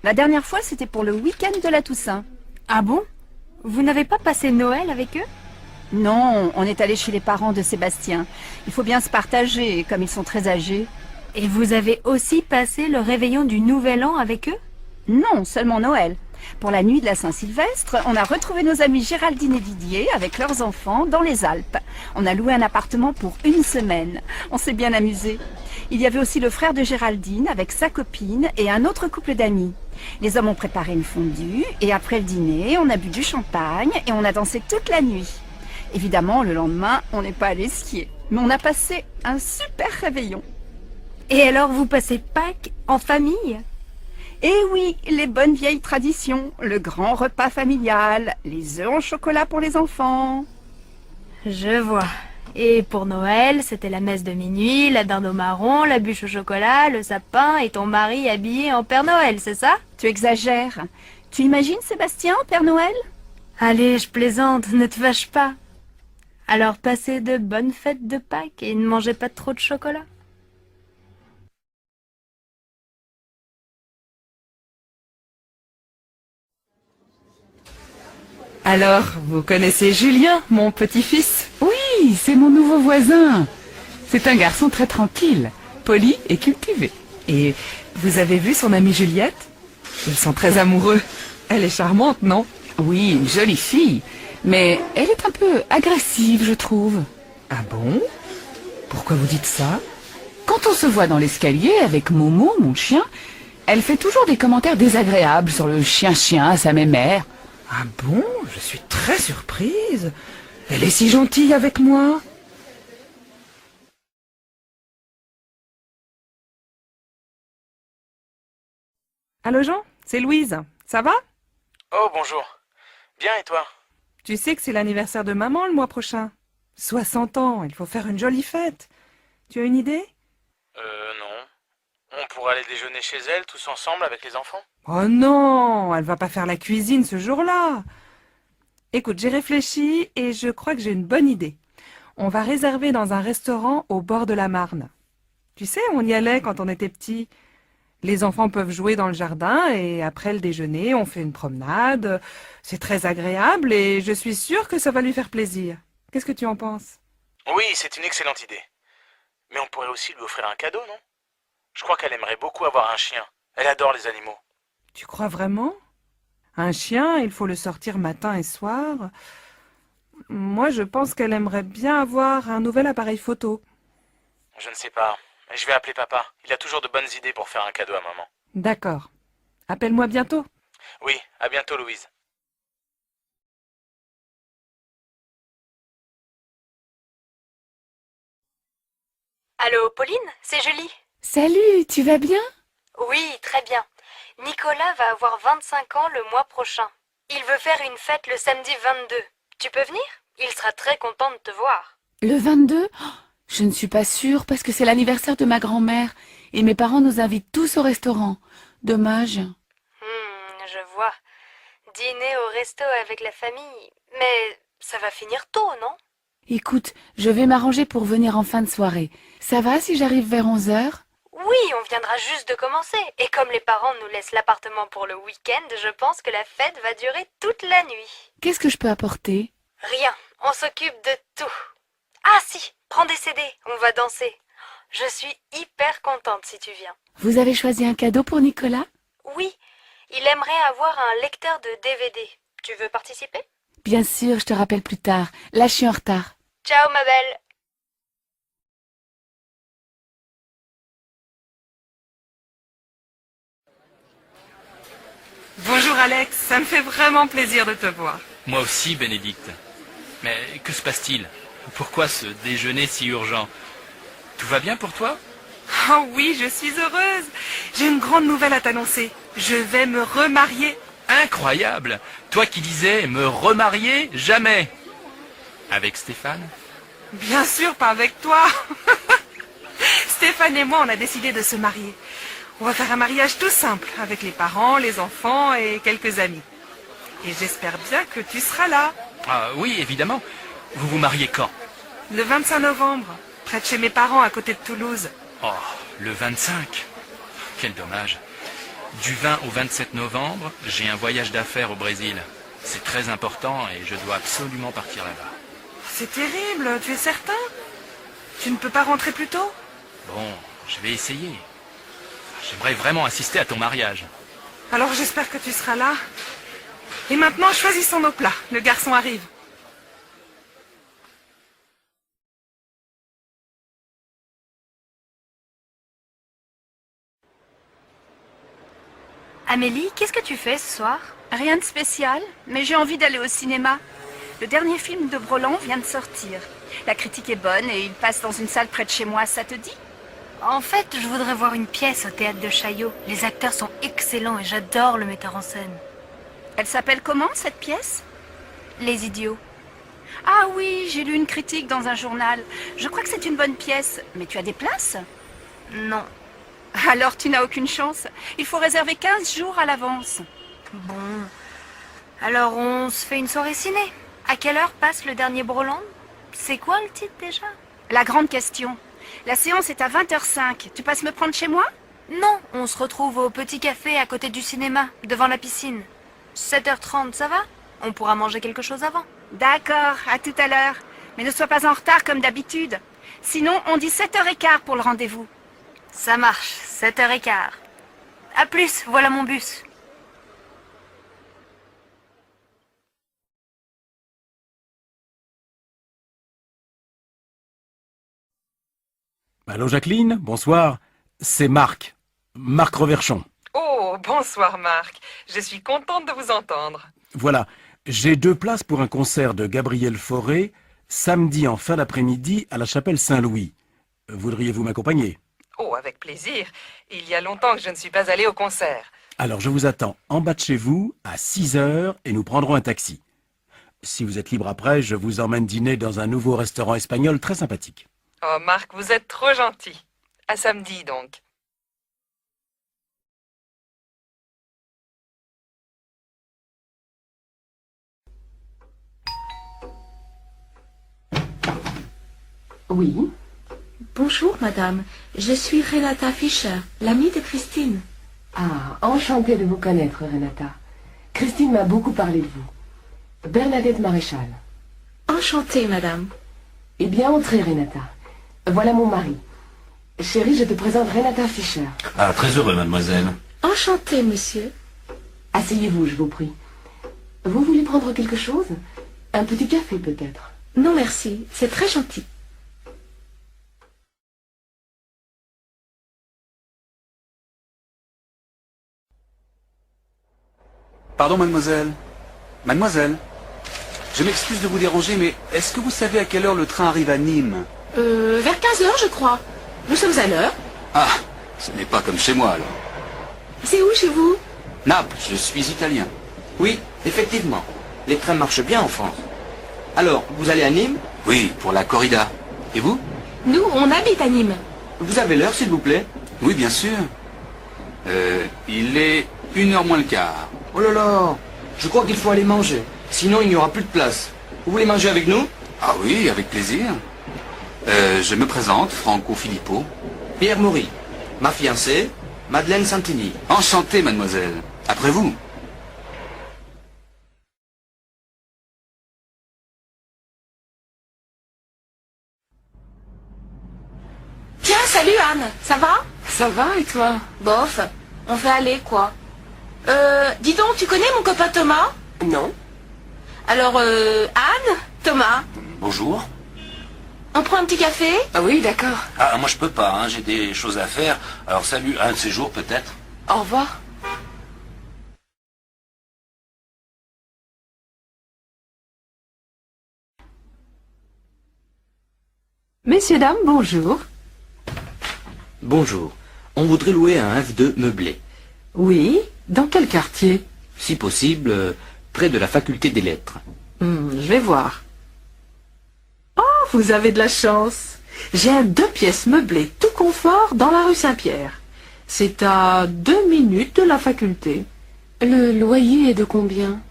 La dernière fois, c'était pour le week-end de la Toussaint. Ah bon? Vous n'avez pas passé Noël avec eux? Non, on est allé chez les parents de Sébastien. Il faut bien se partager, comme ils sont très âgés. Et vous avez aussi passé le réveillon du Nouvel An avec eux? Non, seulement Noël. Pour la nuit de la Saint-Sylvestre, on a retrouvé nos amis Géraldine et Didier avec leurs enfants dans les Alpes. On a loué un appartement pour 1 semaine. On s'est bien amusé. Il y avait aussi le frère de Géraldine avec sa copine et un autre couple d'amis. Les hommes ont préparé une fondue et après le dîner, on a bu du champagne et on a dansé toute la nuit. Évidemment, le lendemain, on n'est pas allé skier. Mais on a passé un super réveillon. Et alors, vous passez Pâques en famille? Eh oui, les bonnes vieilles traditions, le grand repas familial, les œufs en chocolat pour les enfants. Je vois. Et pour Noël, c'était la messe de minuit, la dinde au marron, la bûche au chocolat, le sapin et ton mari habillé en Père Noël, c'est ça? Tu exagères. Tu imagines Sébastien en Père Noël? Allez, je plaisante, ne te fâche pas. Alors passez de bonnes fêtes de Pâques et ne mangez pas trop de chocolat. Alors, vous connaissez Julien, mon petit-fils? Oui, c'est mon nouveau voisin. C'est un garçon très tranquille, poli et cultivé. Et vous avez vu son amie Juliette? Ils sont très amoureux. Elle est charmante, non? Oui, une jolie fille. Mais elle est un peu agressive, je trouve. Ah bon? Pourquoi vous dites ça? Quand on se voit dans l'escalier avec Momo, mon chien, elle fait toujours des commentaires désagréables sur le chien-chien à sa mémère. Ah bon? Je suis très surprise. Elle est si gentille avec moi. Allô Jean? C'est Louise. Ça va? Oh, bonjour. Bien, et toi? Tu sais que c'est l'anniversaire de maman le mois prochain. 60 ans, il faut faire une jolie fête. Tu as une idée? Non. On pourrait aller déjeuner chez elle, tous ensemble, avec les enfants? Oh non, elle va pas faire la cuisine ce jour-là. Écoute, j'ai réfléchi et je crois que j'ai une bonne idée. On va réserver dans un restaurant au bord de la Marne. Tu sais, on y allait quand on était petits. Les enfants peuvent jouer dans le jardin et après le déjeuner, on fait une promenade. C'est très agréable et je suis sûre que ça va lui faire plaisir. Qu'est-ce que tu en penses? Oui, c'est une excellente idée. Mais on pourrait aussi lui offrir un cadeau, non? Je crois qu'elle aimerait beaucoup avoir un chien. Elle adore les animaux. Tu crois vraiment? Un chien, il faut le sortir matin et soir. Moi, je pense qu'elle aimerait bien avoir un nouvel appareil photo. Je ne sais pas. Je vais appeler papa. Il a toujours de bonnes idées pour faire un cadeau à maman. D'accord. Appelle-moi bientôt. Oui, à bientôt, Louise. Allô, Pauline, c'est Julie. Salut, tu vas bien? Oui, très bien. Nicolas va avoir 25 ans le mois prochain. Il veut faire une fête le samedi 22. Tu peux venir? Il sera très content de te voir. Le 22? Oh, je ne suis pas sûre parce que c'est l'anniversaire de ma grand-mère et mes parents nous invitent tous au restaurant. Dommage. Je vois. Dîner au resto avec la famille. Mais ça va finir tôt, non? Écoute, je vais m'arranger pour venir en fin de soirée. Ça va si j'arrive vers 11h? Oui, on viendra juste de commencer. Et comme les parents nous laissent l'appartement pour le week-end, je pense que la fête va durer toute la nuit. Qu'est-ce que je peux apporter? Rien, on s'occupe de tout. Ah si, prends des CD, on va danser. Je suis hyper contente si tu viens. Vous avez choisi un cadeau pour Nicolas? Oui, il aimerait avoir un lecteur de DVD. Tu veux participer? Bien sûr, je te rappelle plus tard. Là, je suis en retard. Ciao ma belle. Bonjour Alex, ça me fait vraiment plaisir de te voir. Moi aussi, Bénédicte. Mais que se passe-t-il? Pourquoi ce déjeuner si urgent? Tout va bien pour toi? Oh oui, je suis heureuse. J'ai une grande nouvelle à t'annoncer. Je vais me remarier. Incroyable! Toi qui disais me remarier jamais! Avec Stéphane? Bien sûr, pas avec toi. Stéphane et moi, on a décidé de se marier. On va faire un mariage tout simple, avec les parents, les enfants et quelques amis. Et j'espère bien que tu seras là. Ah oui, évidemment. Vous vous mariez quand? Le 25 novembre, près de chez mes parents, à côté de Toulouse. Oh, le 25. Quel dommage. Du 20 au 27 novembre, j'ai un voyage d'affaires au Brésil. C'est très important et je dois absolument partir là-bas. C'est terrible, tu es certain? Tu ne peux pas rentrer plus tôt? Bon, je vais essayer. J'aimerais vraiment assister à ton mariage. Alors j'espère que tu seras là. Et maintenant, choisissons nos plats. Le garçon arrive. Amélie, qu'est-ce que tu fais ce soir? Rien de spécial, mais j'ai envie d'aller au cinéma. Le dernier film de Broland vient de sortir. La critique est bonne et il passe dans une salle près de chez moi, ça te dit? En fait, je voudrais voir une pièce au théâtre de Chaillot. Les acteurs sont excellents et j'adore le metteur en scène. Elle s'appelle comment, cette pièce? Les Idiots. Ah oui, j'ai lu une critique dans un journal. Je crois que c'est une bonne pièce. Mais tu as des places? Non. Alors tu n'as aucune chance. Il faut réserver 15 jours à l'avance. Bon. Alors on se fait une soirée ciné. À quelle heure passe le dernier Broland? C'est quoi le titre déjà? La grande question. La séance est à 20h05. Tu passes me prendre chez moi? Non, on se retrouve au petit café à côté du cinéma, devant la piscine. 7h30, ça va? On pourra manger quelque chose avant. D'accord, à tout à l'heure. Mais ne sois pas en retard comme d'habitude. Sinon, on dit 7h15 pour le rendez-vous. Ça marche, 7h15. À plus, voilà mon bus. Allô Jacqueline, bonsoir. C'est Marc. Marc Reverchon. Oh, bonsoir Marc. Je suis contente de vous entendre. Voilà, j'ai 2 places pour un concert de Gabriel Fauré, samedi en fin d'après-midi à la chapelle Saint-Louis. Voudriez-vous m'accompagner? Oh, avec plaisir. Il y a longtemps que je ne suis pas allée au concert. Alors je vous attends en bas de chez vous à 6h et nous prendrons un taxi. Si vous êtes libre après, je vous emmène dîner dans un nouveau restaurant espagnol très sympathique. Oh Marc, vous êtes trop gentil. À samedi donc. Oui. Bonjour, madame. Je suis Renata Fischer, l'amie de Christine. Ah, enchantée de vous connaître, Renata. Christine m'a beaucoup parlé de vous. Bernadette Maréchal. Enchantée, madame. Eh bien, entrez, Renata. Voilà mon mari. Chérie, je te présente Renata Fischer. Ah, très heureux, mademoiselle. Enchantée, monsieur. Asseyez-vous, je vous prie. Vous voulez prendre quelque chose? Un petit café, peut-être? Non, merci. C'est très gentil. Pardon, mademoiselle. Mademoiselle, je m'excuse de vous déranger, mais est-ce que vous savez à quelle heure le train arrive à Nîmes? Vers 15 heures, je crois. Nous sommes à l'heure. Ah, ce n'est pas comme chez moi, alors. C'est où chez vous? Naples, je suis italien. Oui, effectivement. Les trains marchent bien en France. Alors, vous allez à Nîmes? Oui, pour la corrida. Et vous? Nous, on habite à Nîmes. Vous avez l'heure, s'il vous plaît? Oui, bien sûr. Il est 1h moins le quart. Oh là là, je crois qu'il faut aller manger. Sinon, il n'y aura plus de place. Vous voulez manger avec nous? Ah oui, avec plaisir. Je me présente, Franco Filippo. Pierre Maury. Ma fiancée, Madeleine Santini. Enchanté, mademoiselle. Après vous. Tiens, salut Anne. Ça va? Ça va, et toi? Bof. On fait aller, quoi. Dis donc, tu connais mon copain Thomas? Non. Alors, Anne? Thomas? Bonjour. On prend un petit café? Ah oui, d'accord. Ah, moi je peux pas, hein, j'ai des choses à faire. Alors salut, un de ces jours peut-être. Au revoir. Messieurs, dames, bonjour. Bonjour. On voudrait louer un F2 meublé. Oui, dans quel quartier? Si possible, près de la faculté des lettres. Je vais voir. Oh, vous avez de la chance. J'ai un 2 pièces meublé tout confort dans la rue Saint-Pierre. C'est à 2 minutes de la faculté. Le loyer est de combien?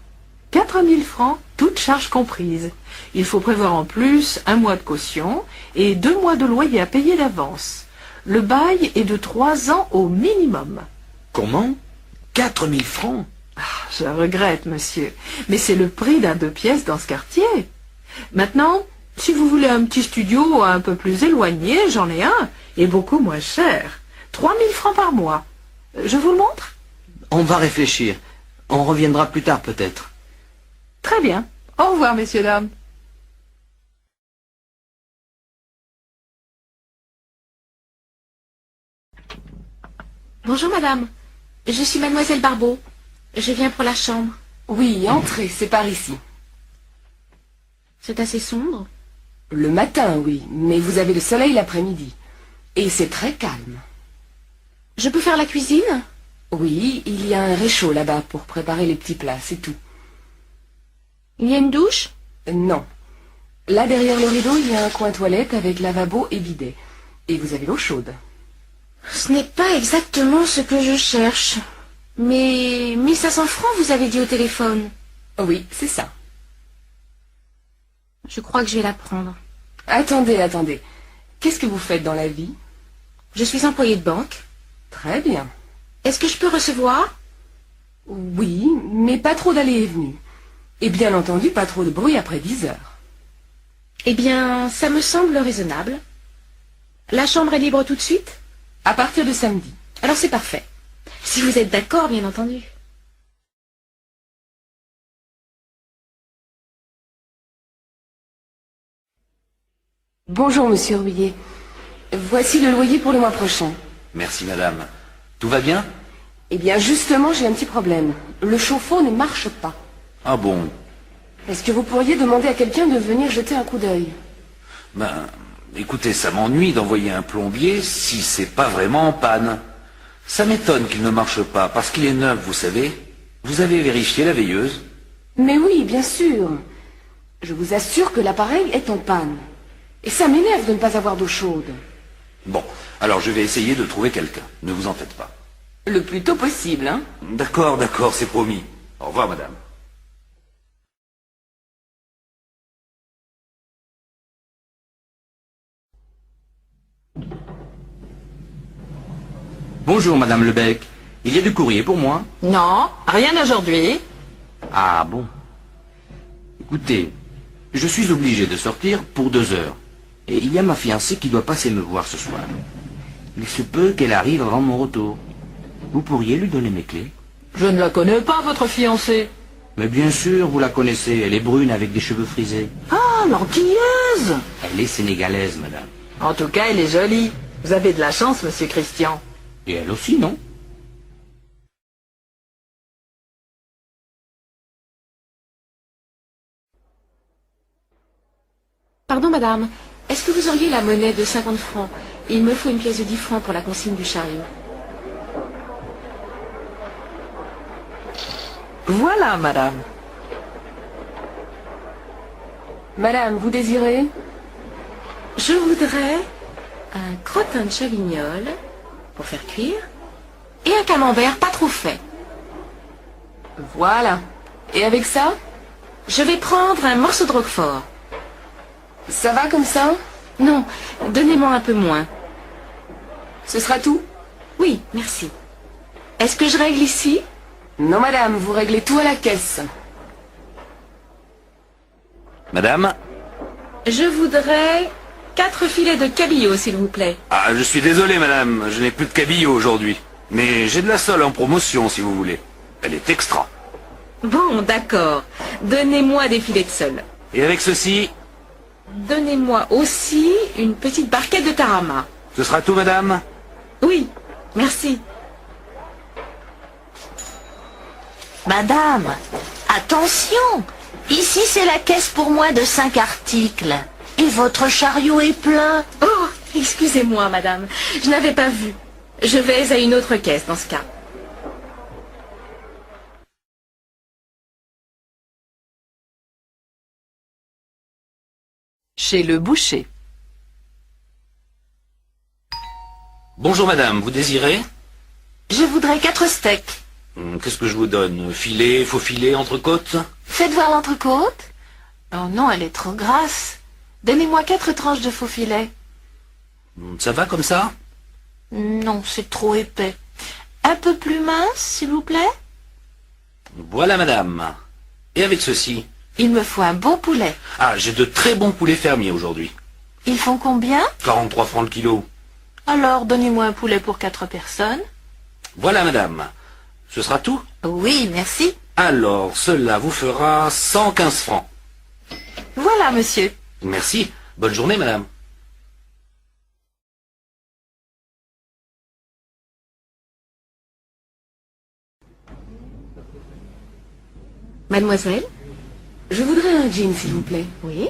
4 000 francs, toutes charges comprises. Il faut prévoir en plus 1 mois de caution et 2 mois de loyer à payer d'avance. Le bail est de 3 ans au minimum. Comment? 4 000 francs? Je regrette, monsieur, mais c'est le prix d'un 2 pièces dans ce quartier. Maintenant, si vous voulez un petit studio un peu plus éloigné, j'en ai un, et beaucoup moins cher. 3 000 francs par mois. Je vous le montre? On va réfléchir. On reviendra plus tard, peut-être. Très bien. Au revoir, messieurs, dames. Bonjour, madame. Je suis mademoiselle Barbeau. Je viens pour la chambre. Oui, entrez, c'est par ici. C'est assez sombre. Le matin, oui, mais vous avez le soleil l'après-midi. Et c'est très calme. Je peux faire la cuisine? Oui, il y a un réchaud là-bas pour préparer les petits plats, c'est tout. Il y a une douche? Non. Là, derrière le rideau, il y a un coin toilette avec lavabo et bidet. Et vous avez l'eau chaude. Ce n'est pas exactement ce que je cherche. Mais 1500 francs, vous avez dit au téléphone. Oui, c'est ça. Je crois que je vais la prendre. Attendez, attendez. Qu'est-ce que vous faites dans la vie? Je suis employée de banque. Très bien. Est-ce que je peux recevoir? Oui, mais pas trop d'allées et venues. Et bien entendu, pas trop de bruit après 10 heures. Eh bien, ça me semble raisonnable. La chambre est libre tout de suite? À partir de samedi. Alors c'est parfait. Si vous êtes d'accord, bien entendu. Bonjour, monsieur Rouillet. Voici le loyer pour le mois prochain. Merci madame. Tout va bien? Eh bien, justement, j'ai un petit problème. Le chauffe-eau ne marche pas. Ah bon? Est-ce que vous pourriez demander à quelqu'un de venir jeter un coup d'œil? Ben, écoutez, ça m'ennuie d'envoyer un plombier si c'est pas vraiment en panne. Ça m'étonne qu'il ne marche pas, parce qu'il est neuf, vous savez. Vous avez vérifié la veilleuse? Mais oui, bien sûr. Je vous assure que l'appareil est en panne. Et ça m'énerve de ne pas avoir d'eau chaude. Bon, alors je vais essayer de trouver quelqu'un. Ne vous en faites pas. Le plus tôt possible, hein? D'accord, d'accord, c'est promis. Au revoir, madame. Bonjour, Madame Lebec. Il y a du courrier pour moi? Non, rien aujourd'hui. Ah bon. Écoutez, je suis obligé de sortir pour 2 heures. Et il y a ma fiancée qui doit passer me voir ce soir. Il se peut qu'elle arrive avant mon retour. Vous pourriez lui donner mes clés? Je ne la connais pas, votre fiancée. Mais bien sûr, vous la connaissez. Elle est brune avec des cheveux frisés. Ah, l'antillaise! Elle est sénégalaise, madame. En tout cas, elle est jolie. Vous avez de la chance, monsieur Christian. Et elle aussi, non? Pardon, madame. Est-ce que vous auriez la monnaie de 50 francs? Il me faut une pièce de 10 francs pour la consigne du chariot. Voilà, madame. Madame, vous désirez? Je voudrais un crottin de chavignol pour faire cuire et un camembert pas trop fait. Voilà. Et avec ça? Je vais prendre un morceau de roquefort. Ça va comme ça? Non, donnez-moi un peu moins. Ce sera tout? Oui, merci. Est-ce que je règle ici? Non, madame, vous réglez tout à la caisse. Madame? Je voudrais 4 filets de cabillaud, s'il vous plaît. Ah, je suis désolé, madame, je n'ai plus de cabillaud aujourd'hui. Mais j'ai de la sole en promotion, si vous voulez. Elle est extra. Bon, d'accord. Donnez-moi des filets de sole. Et avec ceci? Donnez-moi aussi une petite barquette de tarama. Ce sera tout, madame? Oui, merci. Madame, attention! Ici, c'est la caisse pour moi de 5 articles. Et votre chariot est plein. Oh, excusez-moi, madame. Je n'avais pas vu. Je vais à une autre caisse dans ce cas. Chez le boucher. Bonjour, madame, vous désirez? Je voudrais 4 steaks. Qu'est-ce que je vous donne? Filet, faux filet, entrecôte? Faites voir l'entrecôte. Oh non, elle est trop grasse. Donnez-moi 4 tranches de faux filet. Ça va comme ça? Non, c'est trop épais. Un peu plus mince, s'il vous plaît? Voilà, madame. Et avec ceci? Il me faut un bon poulet. Ah, j'ai de très bons poulets fermiers aujourd'hui. Ils font combien? 43 francs le kilo. Alors, donnez-moi un poulet pour 4 personnes. Voilà, madame. Ce sera tout? Oui, merci. Alors, cela vous fera 115 francs. Voilà, monsieur. Merci. Bonne journée, madame. Mademoiselle, je voudrais un jean, s'il vous plaît. Oui.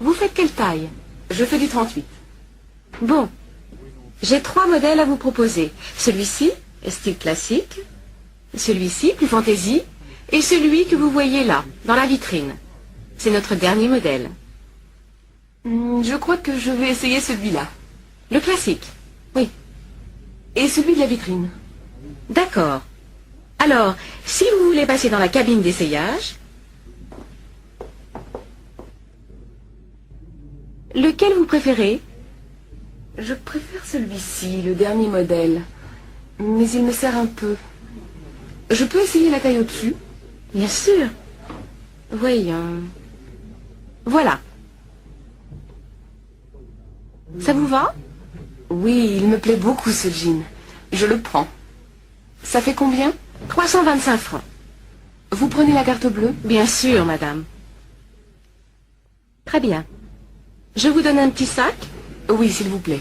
Vous faites quelle taille? Je fais du 38. Bon. J'ai 3 modèles à vous proposer. Celui-ci, style classique. Celui-ci, plus fantaisie. Et celui que vous voyez là, dans la vitrine. C'est notre dernier modèle. Je crois que je vais essayer celui-là. Le classique? Oui. Et celui de la vitrine? D'accord. Alors, si vous voulez passer dans la cabine d'essayage... Lequel vous préférez? Je préfère celui-ci, le dernier modèle. Mais il me sert un peu. Je peux essayer la taille au-dessus? Bien sûr. Voyons. Voilà. Ça vous va? Oui, il me plaît beaucoup ce jean. Je le prends. Ça fait combien? 325 francs. Vous prenez la carte bleue? Bien sûr, madame. Très bien. Je vous donne un petit sac? Oui, s'il vous plaît.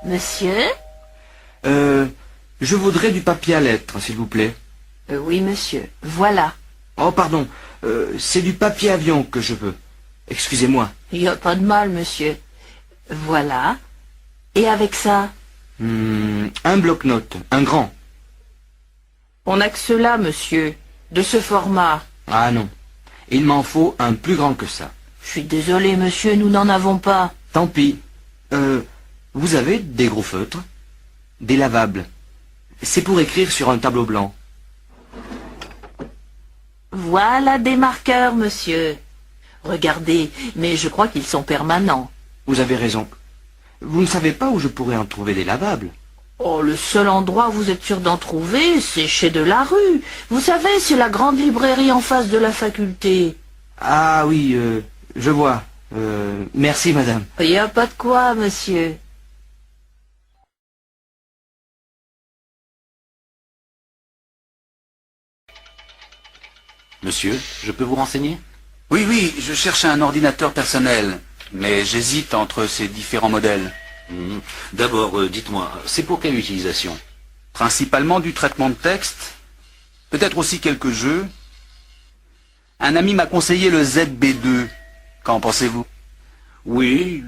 Monsieur? Je voudrais du papier à lettres, s'il vous plaît. Oui, monsieur. Voilà. Oh, pardon. C'est du papier avion que je veux. Excusez-moi. Il n'y a pas de mal, monsieur. Voilà. Et avec ça? Un bloc-notes, un grand. On n'a que cela, monsieur. De ce format. Ah non. Il m'en faut un plus grand que ça. Je suis désolé, monsieur, nous n'en avons pas. Tant pis. Vous avez des gros feutres? Des lavables. C'est pour écrire sur un tableau blanc. Voilà des marqueurs, monsieur. Regardez, mais je crois qu'ils sont permanents. Vous avez raison. Vous ne savez pas où je pourrais en trouver des lavables? Oh, le seul endroit où vous êtes sûr d'en trouver, c'est chez Delarue. Vous savez, c'est la grande librairie en face de la faculté. Ah oui, je vois. Merci, madame. Il n'y a pas de quoi, monsieur. Monsieur, je peux vous renseigner? Oui, je cherche un ordinateur personnel, mais j'hésite entre ces différents modèles. D'abord, dites-moi, c'est pour quelle utilisation? Principalement du traitement de texte, peut-être aussi quelques jeux. Un ami m'a conseillé le ZB2. Qu'en pensez-vous? Oui,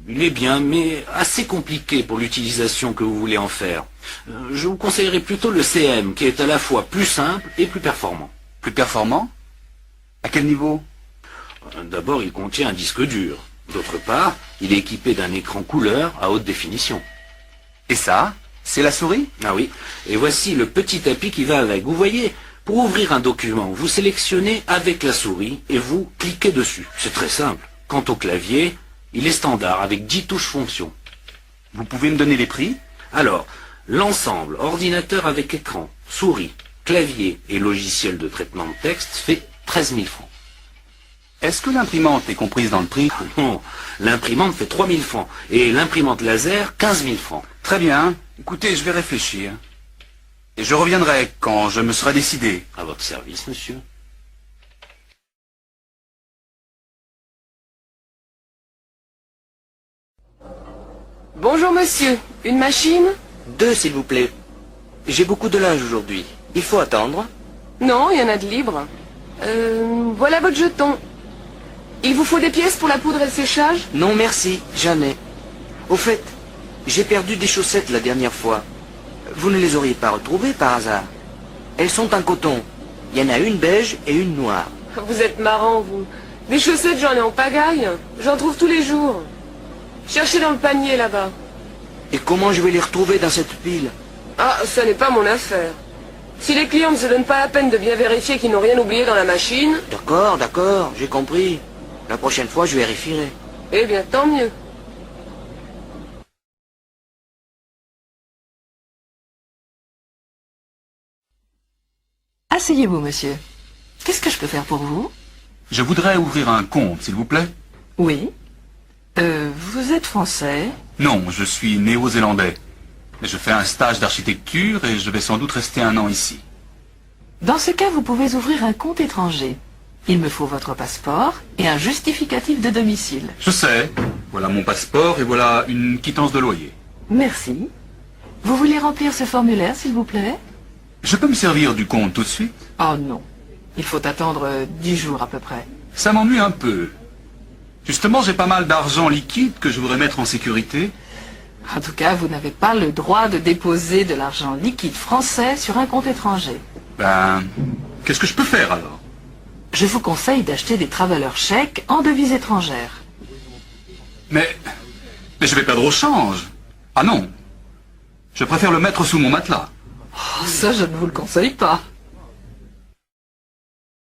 il est bien, mais assez compliqué pour l'utilisation que vous voulez en faire. Je vous conseillerais plutôt le CM, qui est à la fois plus simple et plus performant. Plus performant? À quel niveau? D'abord, il contient un disque dur. D'autre part, il est équipé d'un écran couleur à haute définition. Et ça, c'est la souris? Ah oui, et voici le petit tapis qui va avec. Vous voyez, pour ouvrir un document, vous sélectionnez avec la souris et vous cliquez dessus. C'est très simple. Quant au clavier, il est standard avec 10 touches fonctions. Vous pouvez me donner les prix? Alors, l'ensemble, ordinateur avec écran, souris, clavier et logiciel de traitement de texte fait 13 000 francs. Est-ce que l'imprimante est comprise dans le prix? Non, l'imprimante fait 3 000 francs et l'imprimante laser 15 000 francs. Très bien. Écoutez, je vais réfléchir. Et je reviendrai quand je me serai décidé. À votre service, monsieur. Bonjour monsieur, une machine? 2, s'il vous plaît. J'ai beaucoup de linge aujourd'hui. Il faut attendre? Non, il y en a de libre. Voilà votre jeton. Il vous faut des pièces pour la poudre et le séchage? Non, merci, j'en ai. Au fait, j'ai perdu des chaussettes la dernière fois. Vous ne les auriez pas retrouvées par hasard? Elles sont en coton. Il y en a une beige et une noire. Vous êtes marrant, vous. Des chaussettes, j'en ai en pagaille. J'en trouve tous les jours. Cherchez dans le panier, là-bas. Et comment je vais les retrouver dans cette pile? Ah, ça n'est pas mon affaire. Si les clients ne se donnent pas la peine de bien vérifier qu'ils n'ont rien oublié dans la machine... D'accord, j'ai compris. La prochaine fois, je vérifierai. Eh bien, tant mieux. Asseyez-vous, monsieur. Qu'est-ce que je peux faire pour vous? Je voudrais ouvrir un compte, s'il vous plaît. Oui. Vous êtes français? Non, je suis néo-zélandais. Mais je fais un stage d'architecture et je vais sans doute rester 1 an ici. Dans ce cas, vous pouvez ouvrir un compte étranger. Il me faut votre passeport et un justificatif de domicile. Je sais. Voilà mon passeport et voilà une quittance de loyer. Merci. Vous voulez remplir ce formulaire, s'il vous plaît? Je peux me servir du compte tout de suite? Oh non. Il faut attendre 10 jours à peu près. Ça m'ennuie un peu. Justement, j'ai pas mal d'argent liquide que je voudrais mettre en sécurité. En tout cas, vous n'avez pas le droit de déposer de l'argent liquide français sur un compte étranger. Ben, qu'est-ce que je peux faire alors? Je vous conseille d'acheter des travelers chèques en devises étrangères. Mais je vais perdre au change. Ah non. Je préfère le mettre sous mon matelas. Oh, ça, je ne vous le conseille pas.